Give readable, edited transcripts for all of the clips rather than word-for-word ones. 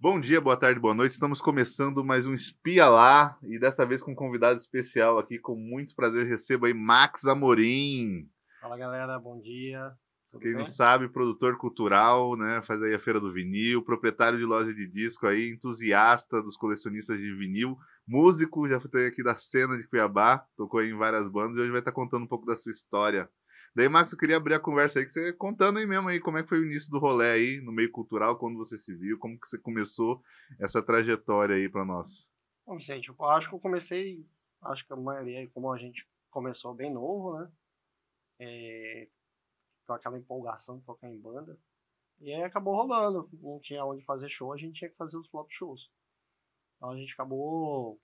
Bom dia, boa tarde, boa noite. Estamos começando mais um Espia Lá e dessa vez com um convidado especial aqui. Com muito prazer recebo aí Max Amorim. Fala galera, bom dia, tudo Quem não bem? sabe, produtor cultural, né? Faz aí a Feira do Vinil, proprietário de loja de disco aí, entusiasta dos colecionistas de vinil, músico, já foi aqui da cena de Cuiabá, tocou aí em várias bandas e hoje vai estar contando um pouco da sua história. Daí, Max, eu queria abrir a conversa aí, que você contando aí mesmo aí como é que foi o início do rolê aí, no meio cultural, quando você se viu, como que você começou essa trajetória aí pra nós. Bom, Vicente, eu acho que eu comecei, acho que a maioria, como a gente começou bem novo, né? Com aquela empolgação de tocar em banda. E aí acabou rolando, não tinha onde fazer show, a gente tinha que fazer os próprios shows. Então a gente acabou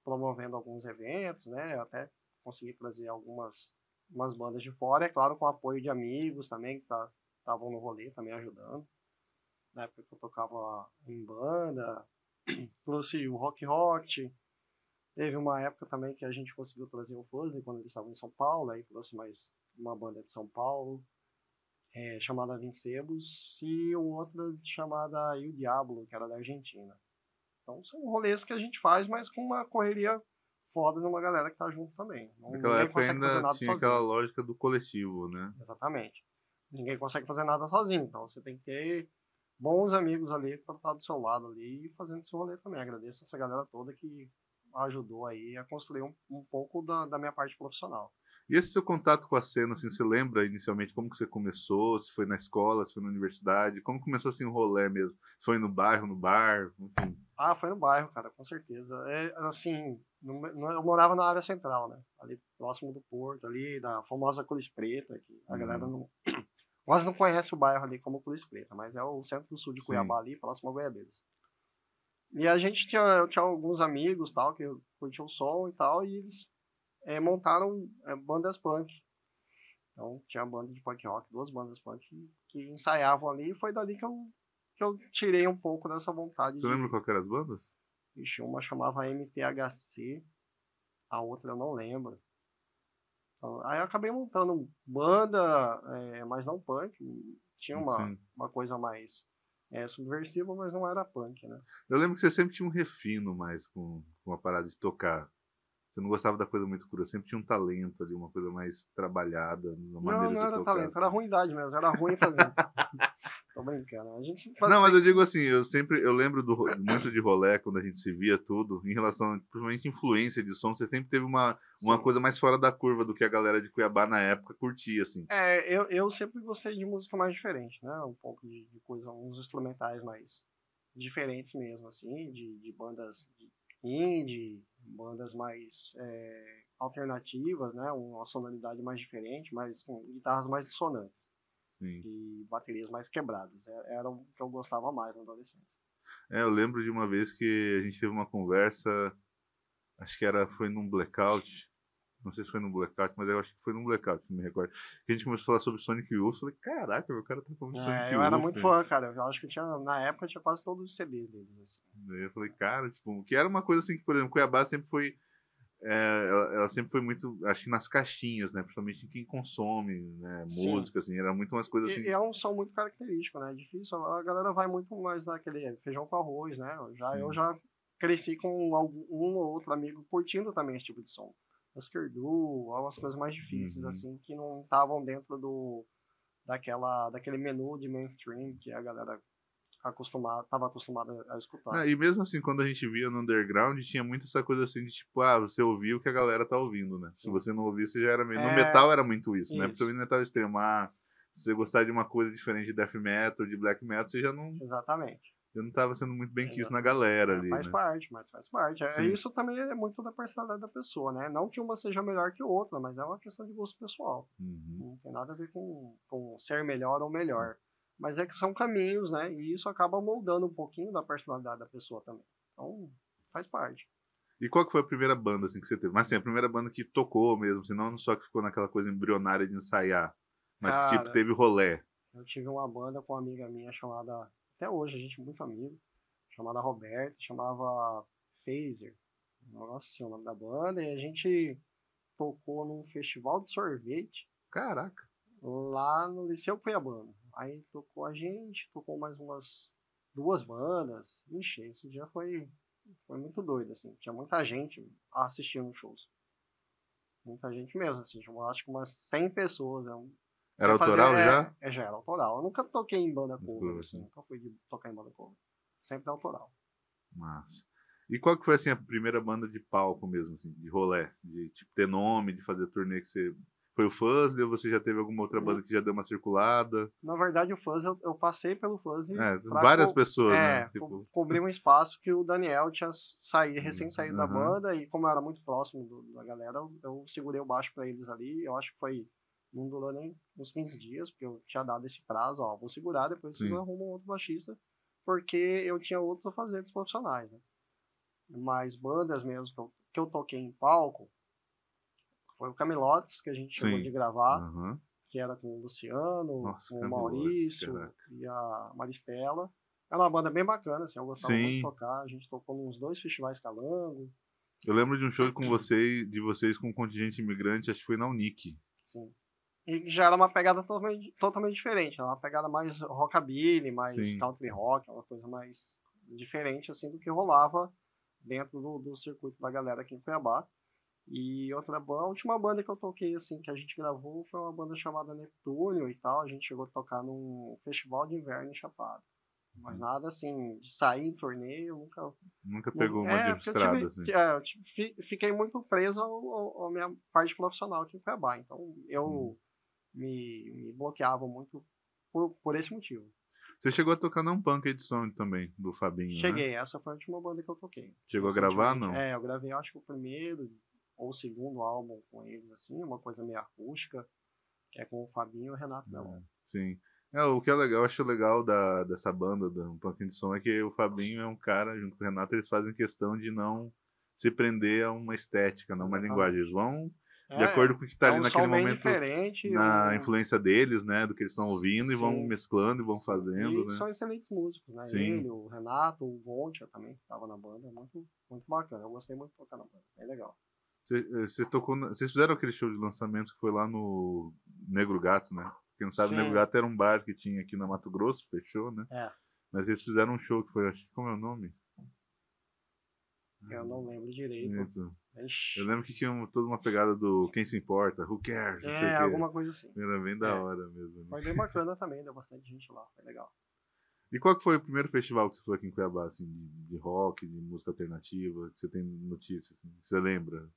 promovendo alguns eventos, né? Até consegui trazer umas bandas de fora, é claro, com apoio de amigos também, que estavam no rolê também ajudando. Na época que eu tocava em banda, trouxe o Rock Rock. Teve uma época também que a gente conseguiu trazer o Fuzzy quando eles estavam em São Paulo, aí trouxe mais uma banda de São Paulo, chamada Vincebos, e outra chamada Il Diablo, que era da Argentina. Então são rolês que a gente faz, mas com uma correria foda de uma galera que tá junto também. Naquela Ninguém época consegue fazer ainda nada tinha aquela sozinho. lógica do coletivo, né? Exatamente. Ninguém consegue fazer nada sozinho, então você tem que ter bons amigos ali para estar do seu lado ali e fazendo esse rolê também. Agradeço essa galera toda que ajudou aí a construir um pouco da minha parte profissional. E esse seu contato com a cena, assim, você lembra inicialmente como que você começou? Se foi na escola, se foi na universidade? Como começou assim o rolê mesmo? Se foi no bairro, no bar, enfim. Ah, foi no bairro, cara, com certeza. É, assim, eu morava na área central, né? Ali próximo do porto, ali da famosa Cruz Preta, que a galera Uhum. não, quase não conhece o bairro ali como Cruz Preta, mas é o centro do sul de Sim. Cuiabá ali, próximo a Goiabeiras. E a gente tinha alguns amigos tal, que curtiam o som e tal, e eles montaram bandas punk. Então tinha banda de punk rock, duas bandas punk que ensaiavam ali, e foi dali que eu tirei um pouco dessa vontade Você lembra de. qual que era as bandas? Ixi, uma chamava MTHC, a outra eu não lembro. Então, aí eu acabei montando banda, mas não punk. Tinha Sim. uma coisa mais subversiva, mas não era punk, né? Eu lembro que você sempre tinha um refino mais com a parada de tocar. Você não gostava da coisa muito crua, sempre tinha um talento ali, uma coisa mais trabalhada na Não, maneira não de era tocar, talento, era assim. ruindade mesmo, era ruim fazer. Tô brincando. A gente Não, mas tem eu digo que. assim, eu lembro muito de rolê quando a gente se via tudo, em relação, principalmente influência de som, você sempre teve uma Sim. coisa mais fora da curva do que a galera de Cuiabá na época curtia, assim. Eu sempre gostei de música mais diferente, né? Um pouco de coisa, uns instrumentais mais diferentes mesmo, assim, de bandas de indie, bandas mais alternativas, né? Uma sonoridade mais diferente, mas com guitarras mais dissonantes Sim. e baterias mais quebradas. Era o que eu gostava mais na adolescência. É, eu lembro de uma vez que a gente teve uma conversa, acho que foi num blackout, não sei se foi num blackout, mas eu acho que foi num blackout, não me recordo. Que a gente começou a falar sobre Sonic Youth, eu falei, caraca, o cara tá falando de Sonic Eu era Youth. muito fã, cara. Eu acho que na época eu tinha quase todos os CDs deles, assim. Daí eu falei, cara, tipo, que era uma coisa assim que, por exemplo, Cuiabá sempre foi. Ela sempre foi muito, acho que nas caixinhas, né? Principalmente em quem consome, né? Sim, Música, assim, era muito umas coisas assim. é um som muito característico, né? É difícil, a galera vai muito mais naquele feijão com arroz, né? Eu Sim. já cresci com um ou outro amigo curtindo também esse tipo de som. Husker Du, algumas coisas mais difíceis, Uhum. assim, que não estavam dentro daquele menu de mainstream que a galera estava acostumada a escutar. E mesmo assim, quando a gente via no underground, tinha muito essa coisa assim de tipo, você ouviu o que a galera tá ouvindo, né? Se Sim. você não ouvisse, já era meio. No É, metal era muito isso, né? isso, Principalmente no metal extremo. Se você gostar de uma coisa diferente de death metal, de black metal, exatamente. já não tava sendo muito bem quisto na Exatamente. galera ali, Faz né? parte, mas faz parte. Sim. Isso também é muito da personalidade da pessoa, né? Não que uma seja melhor que outra, mas é uma questão de gosto pessoal. Uhum. Não tem nada a ver com ser melhor ou melhor. Mas é que são caminhos, né? E isso acaba moldando um pouquinho da personalidade da pessoa também. Então, faz parte. E qual que foi a primeira banda assim que você teve? Mas assim, a primeira banda que tocou mesmo, assim, não só que ficou naquela coisa embrionária de ensaiar, mas que tipo Cara, teve rolê. eu tive uma banda com uma amiga minha chamada, até hoje a gente é muito amigo, chamada Roberta, chamava Phaser. Nossa, esse é o nome da banda. E a gente tocou num festival de sorvete Caraca. lá no Liceu Cuiabano. Aí tocou a gente, tocou mais umas 2 bandas. Ixi, esse dia foi muito doido, assim. Tinha muita gente assistindo shows. Muita gente mesmo, assim. Eu acho que umas 100 pessoas. Era Você fazia. autoral já? Já era autoral. Eu nunca toquei em banda cover, assim. Assim. Nunca fui de tocar em banda cover. Sempre autoral. Massa. E qual que foi assim a primeira banda de palco mesmo, assim, de rolê, de tipo, ter nome, de fazer turnê que você foi o Fuzzle ou você já teve alguma outra banda que já deu uma circulada? Na verdade, o Fuzz, eu passei pelo Fuzz É, pra várias pessoas, né? Tipo, cobrir um espaço que o Daniel tinha recém saído da aham, banda, e como eu era muito próximo da galera, eu segurei o baixo pra eles ali. Eu acho que não durou nem uns 15 dias, porque eu tinha dado esse prazo, ó, vou segurar, depois vocês sim, arrumam outro baixista, porque eu tinha outros afazeres profissionais, né? Mas bandas mesmo que eu toquei em palco, foi o Camelotes, que a gente chegou de sim, gravar, aham. que era com o Luciano, Nossa, com o Camelot, Maurício caraca. e a Maristela. Era uma banda bem bacana, assim, eu gostava muito de Sim, tocar. A gente tocou nos 2 festivais calango, eu lembro de um show com vocês, de vocês com um contingente imigrante, acho que foi na Unique. assim. E já era uma pegada totalmente diferente, era uma pegada mais rockabilly, mais Sim, country rock, uma coisa mais diferente, assim, do que rolava dentro do circuito da galera aqui em Cuiabá. E outra banda, a última banda que eu toquei, assim, que a gente gravou foi uma banda chamada Neptúnio e tal. A gente chegou a tocar num festival de inverno em Chapada. Mas nada assim, de sair em torneio, eu nunca. nunca pegou uma de Porque estrada, assim. fiquei muito preso à minha parte profissional aqui em Cuiabá. Então Hum. eu me bloqueava muito por esse motivo. Você chegou a tocar na Punk Edição também, do Fabinho, né? Cheguei, essa foi a última banda que eu toquei. Chegou a gravar, Recentemente. não? Eu gravei, acho que o primeiro ou o segundo álbum com eles, assim, uma coisa meio acústica, que é com o Fabinho e o Renato Melon. Sim. É, o que é legal, eu acho legal dessa banda, da Punk de Som, é que o Fabinho é um cara, junto com o Renato, eles fazem questão de não se prender a uma estética, não uma linguagem. Eles Exatamente. vão de É, acordo com o que está ali um naquele som bem momento, diferente, na influência deles, né, do que eles estão ouvindo, e vão sim, mesclando e vão sim. fazendo, E né? são excelentes músicos, né? Sim. Ele, o Renato, o Gontia também, que estava na banda, muito, muito bacana. Eu gostei muito de tocar na banda, é legal. Você tocou, vocês fizeram aquele show de lançamento que foi lá no Negro Gato, né? Quem não sabe, o Negro Sim, Gato era um bar que tinha aqui na Mato Grosso, fechou, né? é, Mas eles fizeram um show que foi, acho que como é o nome? eu não lembro direito. Então, eu Ixi, lembro que tinha toda uma pegada do quem se importa, who cares, não sei o quê. alguma coisa assim. Era bem da É, hora mesmo, né? foi bem bacana também, deu bastante gente lá, foi legal. E qual que foi o primeiro festival que você foi aqui em Cuiabá, assim, de rock, de música alternativa, que você tem notícia, assim, que você lembra?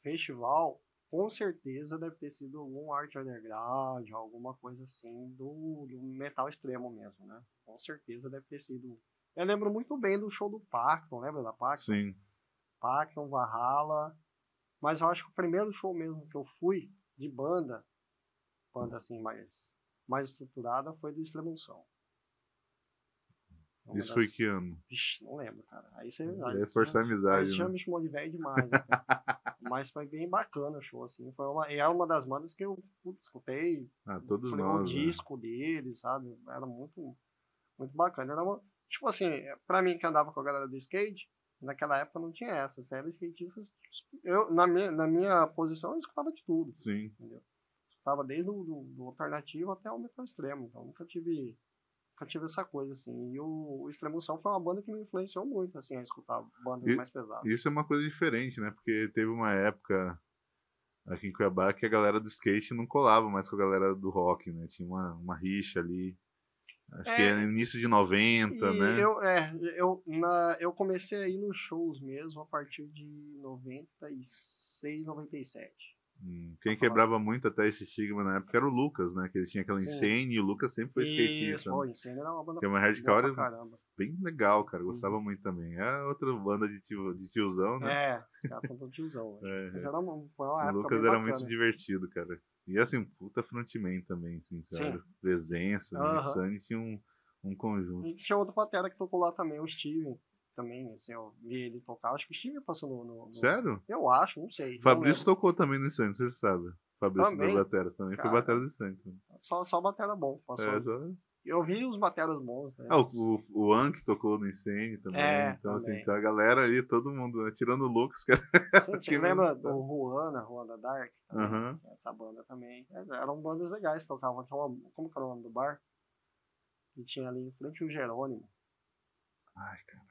Festival, com certeza deve ter sido algum art underground, alguma coisa assim do metal extremo mesmo, né? Com certeza deve ter sido. Eu lembro muito bem do show do Pacton, lembra da Pacton? Sim. Pacton, Valhalla. Mas eu acho que o primeiro show mesmo que eu fui de banda assim mais estruturada, foi do Extremunção. Uma Isso foi das. que ano? Vixe, não lembro, cara. É forçar a aí amizade, você já né? me chamou de velho demais, né, cara? Mas foi bem bacana o show, assim. E é uma das bandas que eu escutei Ah, todos o nós, né? disco deles, sabe? Era muito, muito bacana. Tipo assim, pra mim que andava com a galera do skate, naquela época não tinha essa. Se era skatistas, na minha posição, eu escutava de tudo, Sim. entendeu? Escutava desde do alternativo até o metal extremo. Então nunca tive essa coisa, assim. E o Extremoção foi uma banda que me influenciou muito, assim, a escutar bandas E mais pesadas. isso é uma coisa diferente, né? Porque teve uma época aqui em Cuiabá que a galera do skate não colava mais com a galera do rock, né? Tinha uma rixa ali. Acho que é É, início de 90, e né? eu comecei a ir nos shows mesmo a partir de 96, 97. Pra Quem falar. quebrava muito até esse estigma na época era o Lucas, né? Que ele tinha aquela Sim. Insane e o Lucas sempre foi Isso, skatista, né? pô, Insane era uma banda Que é uma boa pra hardcore caramba. bem legal, cara. Gostava Uhum. muito também. É outra banda de tiozão, né? Os caras tão tiozão hoje. Mas É, é. foi uma O época Lucas bem era muito bacana. divertido, cara. E assim, puta frontman também, assim, Sim. sério. Presença, o Aham. Insane tinha um conjunto. E tinha outro batera que tocou lá também, o Steven. Também, assim, eu vi ele tocar. Acho que o Steven passou Sério? Eu acho, não sei. Não Fabrício lembro. tocou também no Insane, você sabe. Fabrício da Também, Batera também foi batera cara, do Insane também. só batera bom. É, Passou. só... Eu vi os bateras bons, né? Ah, o Anki tocou no Insane também. Então, assim, Também. então a galera ali, todo mundo, né? Tirando o Lucas, que era Sim, que lembra do Ruanda Dark também? Aham. Essa banda também. Eram bandas legais, tocavam. Como que era o nome do bar? Que tinha ali em frente o Jerônimo. Ai, cara.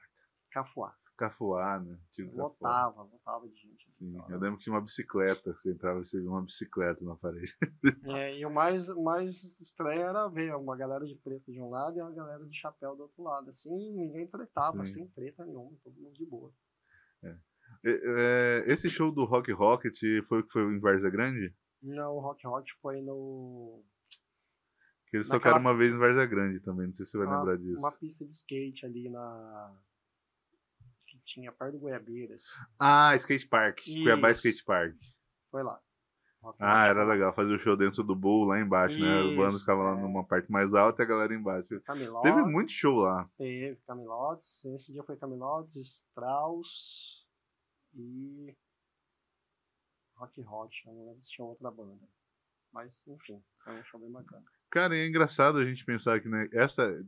Cafuá. Cafuá, né? Tinha o Cafuá. Lotava de gente. Sim, eu lembro que tinha uma bicicleta, você entrava e você via uma bicicleta na parede. E o mais estranho era ver uma galera de preto de um lado e uma galera de chapéu do outro lado. Assim, ninguém tretava, Sim. sem treta nenhuma, todo mundo de boa. Esse show do Rock Rocket foi o que foi em Várzea Grande? Não, o Rock Hot foi no. Que eles tocaram Naquela. uma vez em Várzea Grande também, não sei se você vai Uma, lembrar disso. uma pista de skate ali na. Que tinha perto do Goiabeiras. Ah, Skate Park. Cuiabá Isso. Skate Park. Foi lá. Rock Ah, Hot era foi lá. legal fazer o show dentro do bowl lá embaixo, né? As bandas Isso, ficavam lá numa parte mais alta e a galera embaixo. Teve Camilotes. muito show lá. Teve Camilotes. Esse dia foi Camilotes, Strauss e Rock Hot. Eu não lembro se tinha outra banda. Mas, enfim, foi um show bem bacana. Cara, e é engraçado a gente pensar que, né,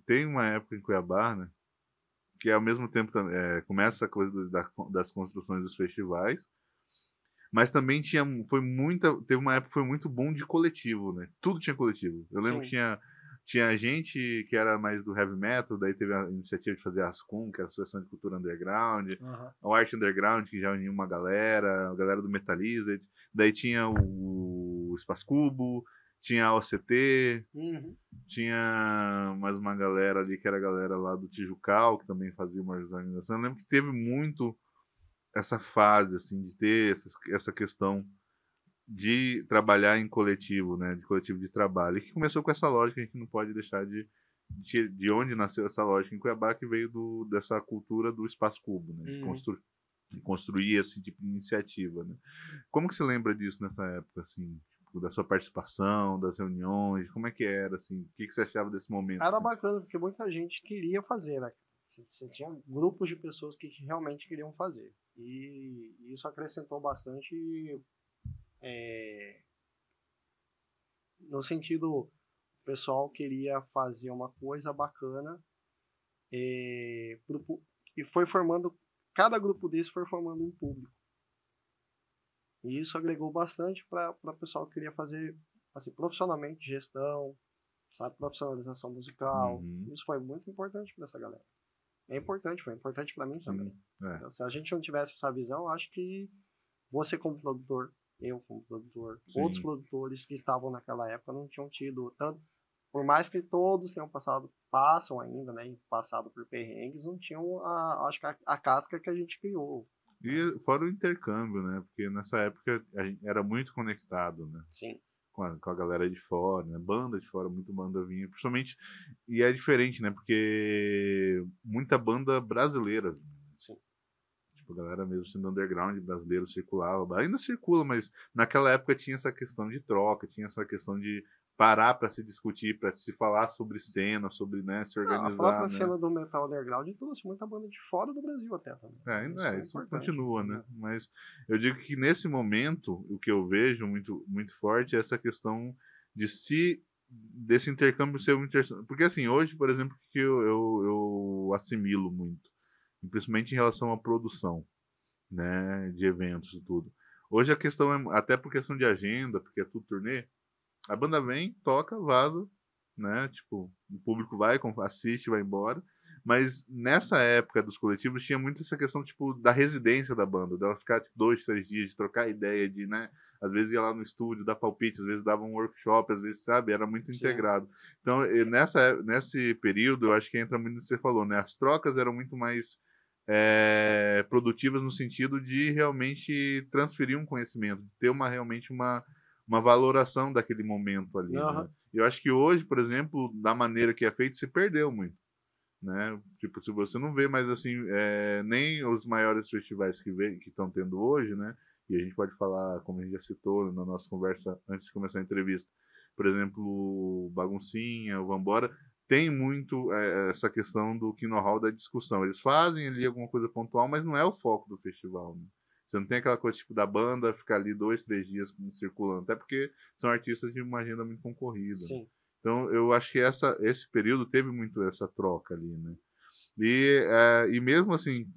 tem uma época em Cuiabá, né? Que ao mesmo tempo começa a coisa das construções dos festivais, mas também teve uma época que foi muito boom de coletivo, né? Tudo tinha coletivo. Eu lembro Sim. que tinha gente que era mais do heavy metal, daí teve a iniciativa de fazer a Ascom, que era a Associação de Cultura Underground, o Art Underground, que já unia uma galera, a galera do Metalized, daí tinha o Espaço Cubo, tinha a OCT, tinha mais uma galera ali que era a galera lá do Tijucal, que também fazia uma organização. Eu lembro que teve muito essa fase, assim, de ter essa questão de trabalhar em coletivo, né, de coletivo de trabalho, e que começou com essa lógica, a gente não pode deixar de onde nasceu essa lógica em Cuiabá, que veio dessa cultura do espaço cubo, né, de construir esse tipo de iniciativa, né. Como que você lembra disso nessa época, assim, tipo, da sua participação, das reuniões, como é que era, assim, o que você achava desse momento? Era Assim? bacana, porque muita gente queria fazer, né? Você tinha grupos de pessoas que realmente queriam fazer. E isso acrescentou bastante no sentido, o pessoal queria fazer uma coisa bacana e foi formando, cada grupo desse foi formando um público. E isso agregou bastante para o pessoal que queria fazer assim, profissionalmente gestão, sabe, profissionalização musical. Isso foi muito importante para essa galera. Foi importante para mim também. Então, se a gente não tivesse essa visão, acho que você como produtor, eu como produtor, outros produtores que estavam naquela época não tinham tido tanto, por mais que todos tenham passam ainda, né, passado por perrengues, não tinham acho que a casca que a gente criou. E fora o intercâmbio, né, porque nessa época a gente era muito conectado, né. Sim. Com a galera de fora, né? Banda de fora, muita banda vinha, principalmente, e é diferente, né? Porque muita banda brasileira. Sim. Tipo, a galera mesmo sendo underground brasileiro circulava, ainda circula, mas naquela época tinha essa questão de troca, tinha essa questão de parar para se discutir, para se falar sobre cena, sobre, né, se organizar, a própria né? cena do metal underground trouxe muita banda de fora do Brasil até também. Isso continua, né? Mas eu digo que nesse momento, o que eu vejo muito, muito forte é essa questão desse intercâmbio ser um intercâmbio. Porque assim, hoje, por exemplo, que eu assimilo muito, principalmente em relação à produção, né, de eventos e tudo. Hoje a questão é, até por questão de agenda, porque é tudo turnê, a banda vem, toca, vaza, né? Tipo, o público vai, assiste, vai embora. Mas nessa época dos coletivos tinha muito essa questão, tipo, da residência da banda, dela ficar tipo, 2, 3 dias, de trocar ideia, de, né? Às vezes ia lá no estúdio, dar palpite, às vezes dava um workshop, às vezes, sabe? Era muito integrado. Então, nesse período, eu acho que entra muito no que você falou, né? As trocas eram muito mais produtivas no sentido de realmente transferir um conhecimento, de ter realmente uma valoração daquele momento ali, né? Eu acho que hoje, por exemplo, da maneira que é feito, se perdeu muito, né? Tipo, se você não vê mais assim, nem os maiores festivais que estão tendo hoje, né? E a gente pode falar, como a gente já citou na nossa conversa antes de começar a entrevista, por exemplo, o Baguncinha, o Vambora, tem muito essa questão do know-how da discussão. Eles fazem ali alguma coisa pontual, mas não é o foco do festival, né? Você não tem aquela coisa tipo da banda ficar ali 2, 3 dias circulando, até porque são artistas de uma agenda muito concorrida. Sim. Né? Então eu acho que esse período teve muito essa troca ali, né? E mesmo assim,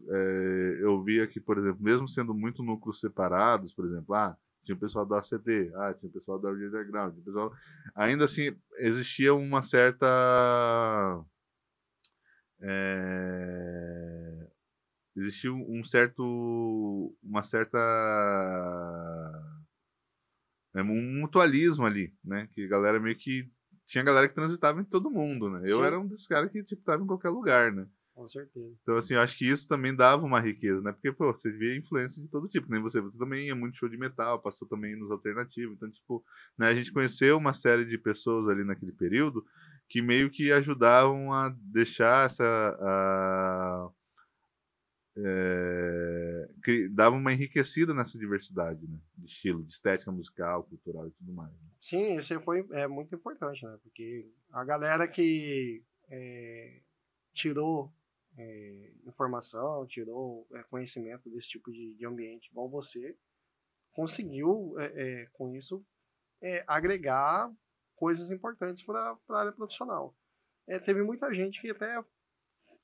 eu via que, por exemplo, mesmo sendo muito núcleos separados, por exemplo, tinha o pessoal do ACT, tinha o pessoal do Underground, ainda assim existia uma certa é, existiu uma certa, um mutualismo ali, né? Que a galera meio que tinha galera que transitava em todo mundo, né? Eu Sim, era um desses caras que tipo tava em qualquer lugar, né? com certeza. Então, assim, eu acho que isso também dava uma riqueza, né? Porque, pô, você via influência de todo tipo, nem você também ia muito show de metal, passou também nos alternativos. Então, tipo, né, a gente conheceu uma série de pessoas ali naquele período que meio que ajudavam a deixar que dava uma enriquecida nessa diversidade, né? De estilo, de estética musical, cultural e tudo mais, né? Sim, isso foi muito importante, né? Porque a galera que tirou informação, tirou conhecimento desse tipo de ambiente, igual você, conseguiu, com isso, agregar coisas importantes para a área profissional. Teve muita gente que até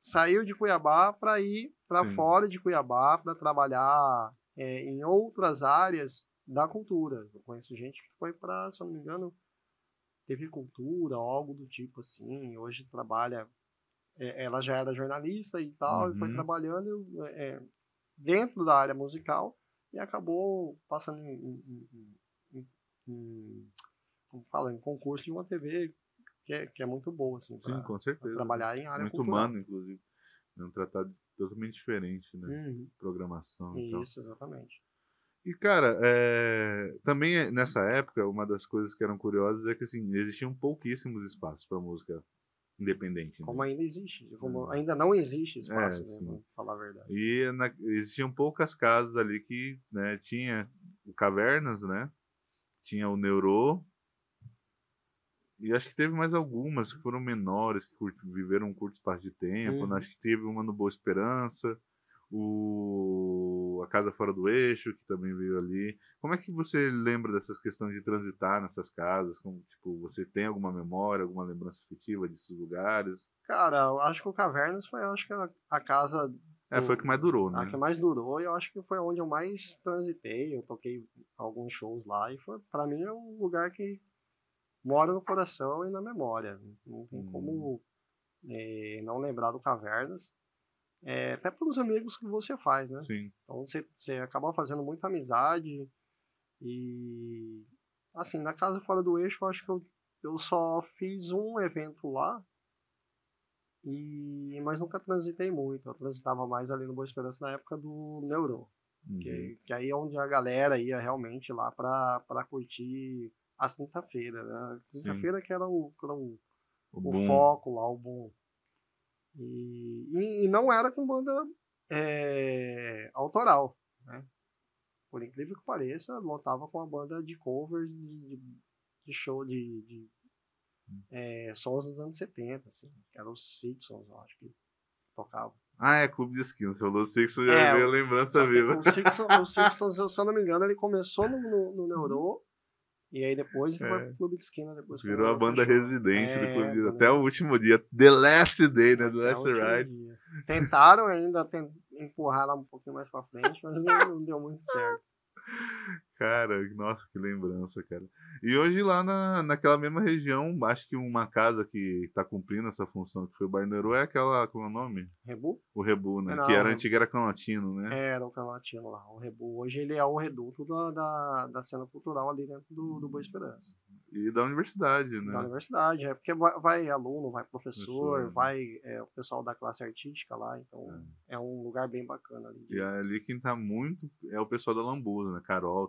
saiu de Cuiabá para ir para Sim, fora de Cuiabá para trabalhar em outras áreas da cultura. Eu conheço gente que foi para, se eu não me engano, TV Cultura, algo do tipo assim. Hoje trabalha, ela já era jornalista e tal, e foi uhum, trabalhando dentro da área musical e acabou passando em como fala, em concurso de uma TV que é muito boa assim sim, para com certeza. trabalhar em área Muito cultural. humano, inclusive. É um tratado totalmente diferente, né? Uhum. Programação e tal. Isso, exatamente. E, cara, também nessa época, uma das coisas que eram curiosas é que, assim, existiam pouquíssimos espaços para música independente, né? Como ainda existe, como ainda não existe É, espaço, né, sim. vamos falar a verdade. E existiam poucas casas ali que, né, tinha o Cavernas, né? Tinha o Neurô, e acho que teve mais algumas que foram menores, que viveram um curto espaço de tempo, né? Uhum. Acho que teve uma no Boa Esperança, a Casa Fora do Eixo, que também veio ali. Como é que você lembra dessas questões de transitar nessas casas? Como, tipo, você tem alguma memória, alguma lembrança afetiva desses lugares? Cara, eu acho que o Cavernas foi, eu acho que a casa Foi o que mais durou, a que né? mais durou e eu acho que foi onde eu mais transitei. Eu toquei alguns shows lá e foi, para mim, é um lugar que mora no coração e na memória. Não tem Hum, como não lembrar do Cavernas. Até pelos amigos que você faz, né? sim. Então você acaba fazendo muita amizade e assim, na casa fora do eixo, eu acho que eu só fiz um evento lá mas nunca transitei muito. Eu transitava mais ali no Boa Esperança na época do Neuro, Uhum. que aí é onde a galera ia realmente lá para curtir as quinta-feira, né? Sim. Quinta-feira que era O o boom. foco lá, o bom. E não era com banda autoral, né? Por incrível que pareça, lotava com a banda de covers de show sons dos anos 70, assim, que eram os Sixons, eu acho que tocavam. Ah, é Clube de Esquina. Você falou Sixto, já É, veio a lembrança só que viva. O Sixtons, se eu não me engano, ele começou no Neurô, e aí depois ele foi pro É, Clube de Esquina, depois que o virou a Neurô banda fechou. residente do Clube de... Até o Banda último dia. The Last Day, né? The até o Last último Rides. dia. Tentaram ainda empurrar lá um pouquinho mais pra frente, mas não deu muito certo. Cara, nossa, que lembrança, cara. E hoje lá naquela mesma região, acho que uma casa que tá cumprindo essa função que foi o Barneiro é aquela, como é o nome? Rebu? O Rebu, né? Que Não, era antiga, era Canotino, né? era o Canlatino lá, o Rebu. Hoje ele é o reduto da cena cultural ali dentro do Boa Esperança. E da universidade, Da né? universidade, porque vai aluno, vai professor, Professor, né? vai o pessoal da classe artística lá, então É. é um lugar bem bacana ali E ali quem tá muito é o pessoal da Lambuza, né? Carola,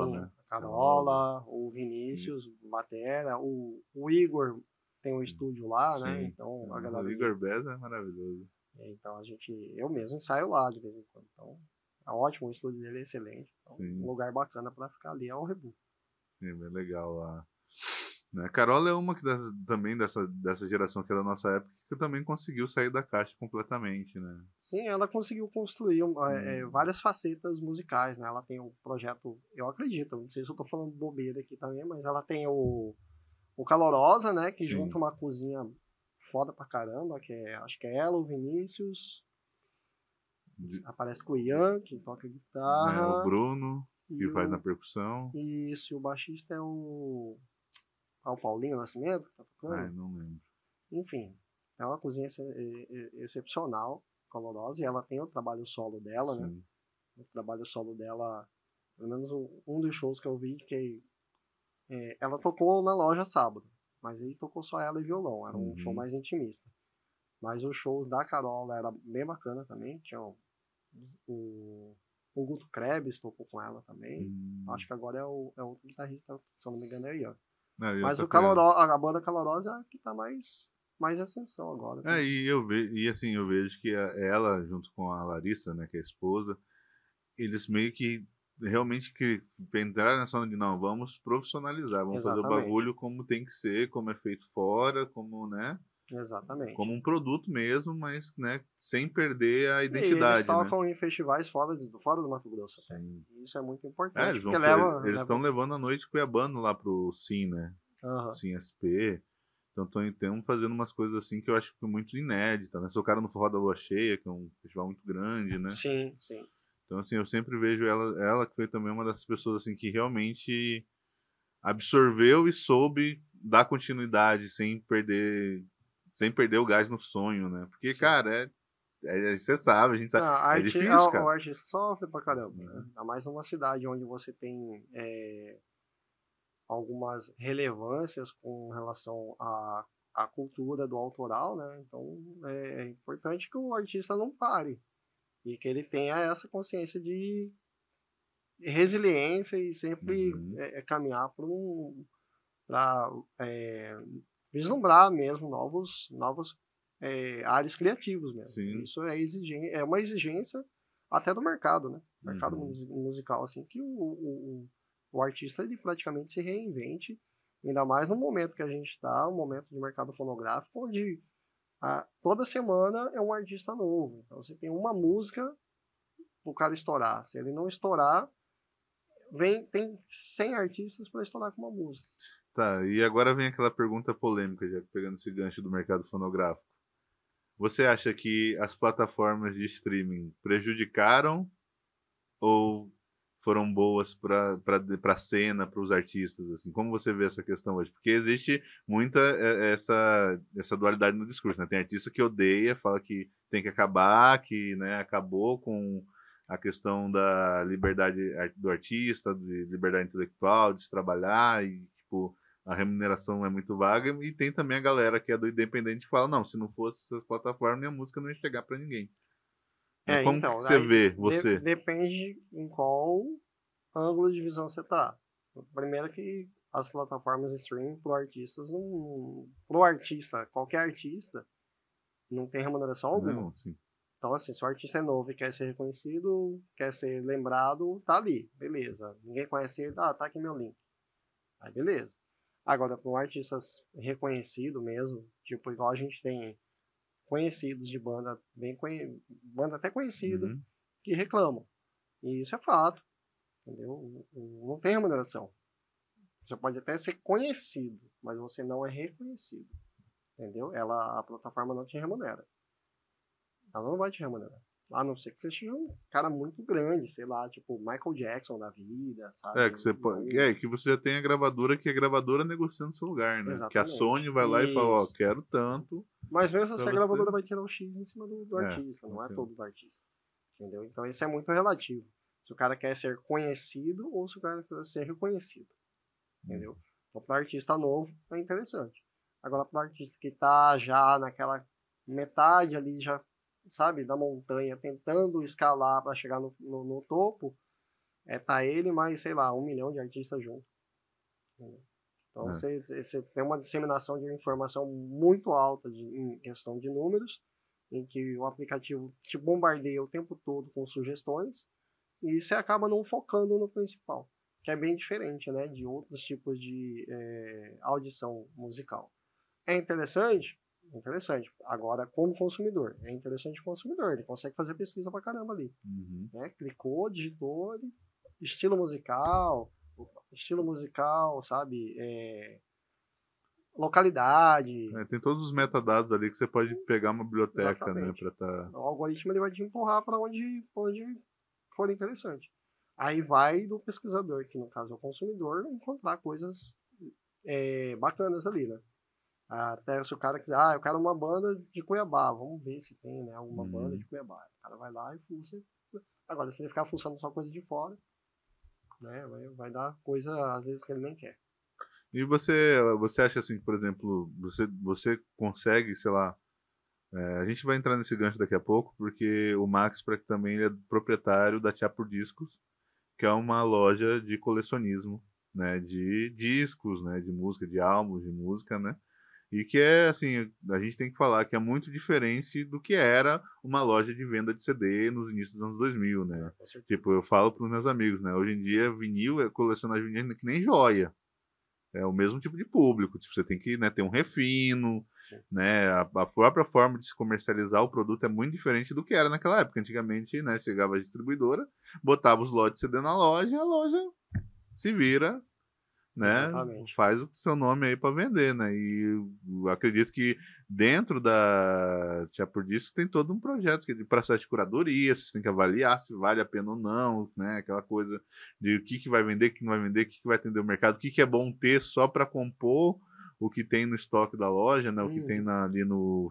sim, né? a Carola. Carola, o E, Vinícius, Batera, o Igor tem um estúdio lá, né? sim. Então a Nossa, galera o Igor Beza é maravilhoso. então eu mesmo ensaio lá de vez em quando. Então é ótimo, o estúdio dele é excelente. Então, um Sim, lugar bacana para ficar ali é o Rebu. sim, é legal lá. Né? A Carola é uma também dessa geração que é da nossa época que também conseguiu sair da caixa completamente, né? Sim, ela conseguiu construir Hum, várias facetas musicais, né? Ela tem o projeto, eu acredito, não sei se eu tô falando bobeira aqui também, mas ela tem o Calorosa, né? Que junta sim. uma cozinha foda pra caramba, acho que é ela, o Vinícius, De- aparece com o Ian, que toca o guitarra, Bruno, que e faz na percussão. isso, e o baixista é o Paulinho Nascimento, que tá Ai, tocando. não lembro. Enfim, É uma cozinha excepcional, Colorosa, e ela tem o trabalho solo dela, né? Sim. O trabalho solo dela, pelo menos um dos shows que eu vi, que ela tocou na loja sábado, mas aí tocou só ela e violão, era um show Uhum. mais intimista. Mas os shows da Carola era bem bacana também, tinha o Guto Krebs tocou com ela também. Acho que agora é outro guitarrista, se eu não me engano é o Ian. Não, eu Mas até conheço. a banda Calorosa é a que tá mais ascensão agora. É, e eu vejo, e assim, eu vejo que ela, junto com a Larissa, né, que é a esposa, eles meio que realmente que entraram nessa onda de não, vamos profissionalizar, vamos fazer o Exatamente, bagulho como tem que ser, como é feito fora, como, né, exatamente. como um produto mesmo, mas, né, sem perder a E eles identidade, né? tocam em festivais fora do Mato Grosso até. Sim. E isso é muito É, importante, porque leva, eles estão leva... levando a noite cuiabano lá pro Sim, né? Aham. Sim SP. Então estão fazendo umas coisas assim que eu acho que muito inédita, né? Tocaram no Forró da Lua Cheia, que é um festival muito grande, né? Sim, sim. Então, assim, eu sempre vejo ela que foi também uma dessas pessoas assim que realmente absorveu e soube dar continuidade sem perder o gás no sonho, né? Porque, Sim. cara, você sabe, a gente Não, sabe, é difícil, o cara. artista sofre pra caramba, né? Uhum. Ainda mais numa cidade onde você tem algumas relevâncias com relação à cultura do autoral, né? Então é importante que o artista não pare e que ele tenha essa consciência de resiliência e sempre Uhum. caminhar para vislumbrar mesmo novos áreas criativos mesmo. Sim. Isso é uma exigência até do mercado, né? Mercado Uhum. musical, assim, que o artista ele praticamente se reinvente, ainda mais no momento que a gente está, um momento de mercado fonográfico, onde toda semana é um artista novo. Então você tem uma música para o cara estourar. Se ele não estourar, tem 100 artistas para estourar com uma música. Tá, e agora vem aquela pergunta polêmica, já pegando esse gancho do mercado fonográfico. Você acha que as plataformas de streaming prejudicaram ou foram boas para a cena, para os artistas? Assim, como você vê essa questão hoje? Porque existe muita essa dualidade no discurso, né? Tem artista que odeia, fala que tem que acabar, que, né, acabou com a questão da liberdade do artista, de liberdade intelectual, de se trabalhar e tipo a remuneração é muito vaga, e tem também a galera que é do independente que fala, não, se não fosse essas plataformas, minha música não ia chegar para ninguém. Né? Como que Então, você aí vê, você? depende em qual ângulo de visão você tá. Primeiro que as plataformas de streaming pro artistas não, pro artista, qualquer artista, não tem remuneração alguma. Não, sim. Então, assim, se o artista é novo e quer ser reconhecido, quer ser lembrado, tá ali, beleza. Ninguém conhece ele, tá aqui meu link. Aí, beleza. Agora, para um artista reconhecido mesmo, tipo, igual a gente tem conhecidos de banda, banda até conhecida, Uhum. que reclamam. E isso é fato, entendeu? Não tem remuneração. Você pode até ser conhecido, mas você não é reconhecido, entendeu? A plataforma não te remunera. Ela não vai te remunerar. A não ser que você seja um cara muito grande, sei lá, tipo Michael Jackson da vida, sabe? Que você já tem a gravadora que a gravadora negociando seu lugar, né? Que a Exatamente. Sony vai lá e fala, ó, Isso. quero tanto Mas mesmo pra assim, a você. gravadora vai tirar um X em cima do É, artista, não é assim, todo do artista. Entendeu? Então isso é muito relativo. Se o cara quer ser conhecido ou se o cara quer ser reconhecido. Entendeu? Então, para artista novo, é interessante. Agora, para artista que tá já naquela metade ali, já, sabe, da montanha, tentando escalar para chegar no topo, tá ele mais, sei lá, 1 milhão de artistas junto. Entendeu? Então, é. você tem uma disseminação de informação muito alta em questão de números, em que o aplicativo te bombardeia o tempo todo com sugestões, e você acaba não focando no principal, que é bem diferente, né, de outros tipos de audição musical. É interessante? Interessante. Agora, como consumidor, é interessante o consumidor, ele consegue fazer pesquisa pra caramba ali. Uhum. Né? Clicou, digitou, estilo musical, sabe? Localidade. Tem todos os metadados ali que você pode pegar uma biblioteca, né, Exatamente. pra tá... O algoritmo ele vai te empurrar para onde for interessante. Aí vai do pesquisador, que no caso é o consumidor, encontrar coisas bacanas ali, né? Até se o cara quiser, eu quero uma banda de Cuiabá, vamos ver se tem, né, alguma banda de Cuiabá. O cara vai lá e fuça. Agora, se ele ficar fuçando só coisa de fora, né, vai dar coisa às vezes que ele nem quer. E você acha assim, por exemplo, você consegue, sei lá, a gente vai entrar nesse gancho daqui a pouco, porque o Max também ele é proprietário da Tia por Discos, que é uma loja de colecionismo, né, de discos, né, de música, de álbuns de música, né? E que é assim, a gente tem que falar que é muito diferente do que era uma loja de venda de CD nos inícios dos anos 2000, né? Tipo, eu falo para os meus amigos, né? Hoje em dia, vinil, colecionar vinil é que nem joia. É o mesmo tipo de público. Tipo, você tem que, né, ter um refino, Sim. né? A própria forma de se comercializar o produto é muito diferente do que era naquela época. Antigamente, né, chegava a distribuidora, botava os lotes de CD na loja, e a loja se vira, né? Exatamente. Faz o seu nome aí para vender, né? E eu acredito que dentro da Tia por Discos tem todo um projeto de processo de curadoria, vocês têm que avaliar se vale a pena ou não, né? Aquela coisa de o que vai vender, o que não vai vender, o que vai atender o mercado, o que é bom ter só para compor o que tem no estoque da loja, né? O que tem ali no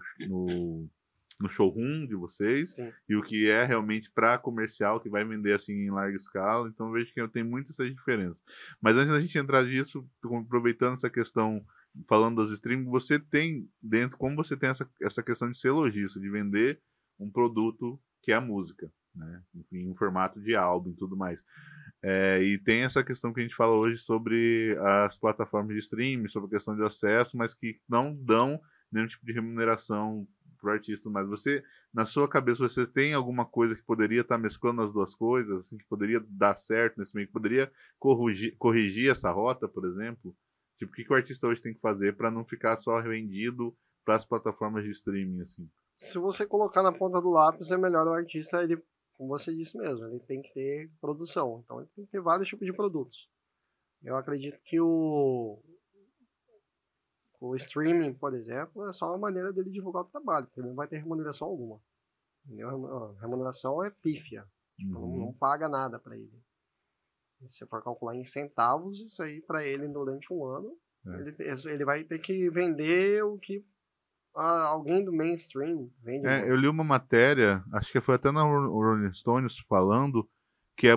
showroom de vocês. Sim. E o que é realmente para comercial, que vai vender assim em larga escala. Então eu vejo que tem muitas essas diferenças. Mas antes da gente entrar nisso, aproveitando essa questão, falando das streaming, você tem dentro, como você tem essa questão de ser lojista, de vender um produto que é a música, né? Em um formato de álbum e tudo mais. E tem essa questão que a gente fala hoje sobre as plataformas de streaming, sobre a questão de acesso, mas que não dão nenhum tipo de remuneração para o artista. Mas você, na sua cabeça, você tem alguma coisa que poderia estar mesclando as duas coisas, assim, que poderia dar certo nesse meio, que poderia corrigir essa rota, por exemplo? Tipo, o que o artista hoje tem que fazer para não ficar só vendido para as plataformas de streaming, assim? Se você colocar na ponta do lápis, é melhor o artista, ele, como você disse mesmo, ele tem que ter produção. Então, ele tem que ter vários tipos de produtos. Eu acredito que o streaming, por exemplo, é só uma maneira dele divulgar o trabalho, porque ele não vai ter remuneração alguma. Entendeu? A remuneração é pífia. Tipo, não paga nada para ele. Se você for calcular em centavos, isso aí para ele durante um ano, ele vai ter que vender o que alguém do mainstream vende. Eu li uma matéria, acho que foi até na Rolling Stones, falando que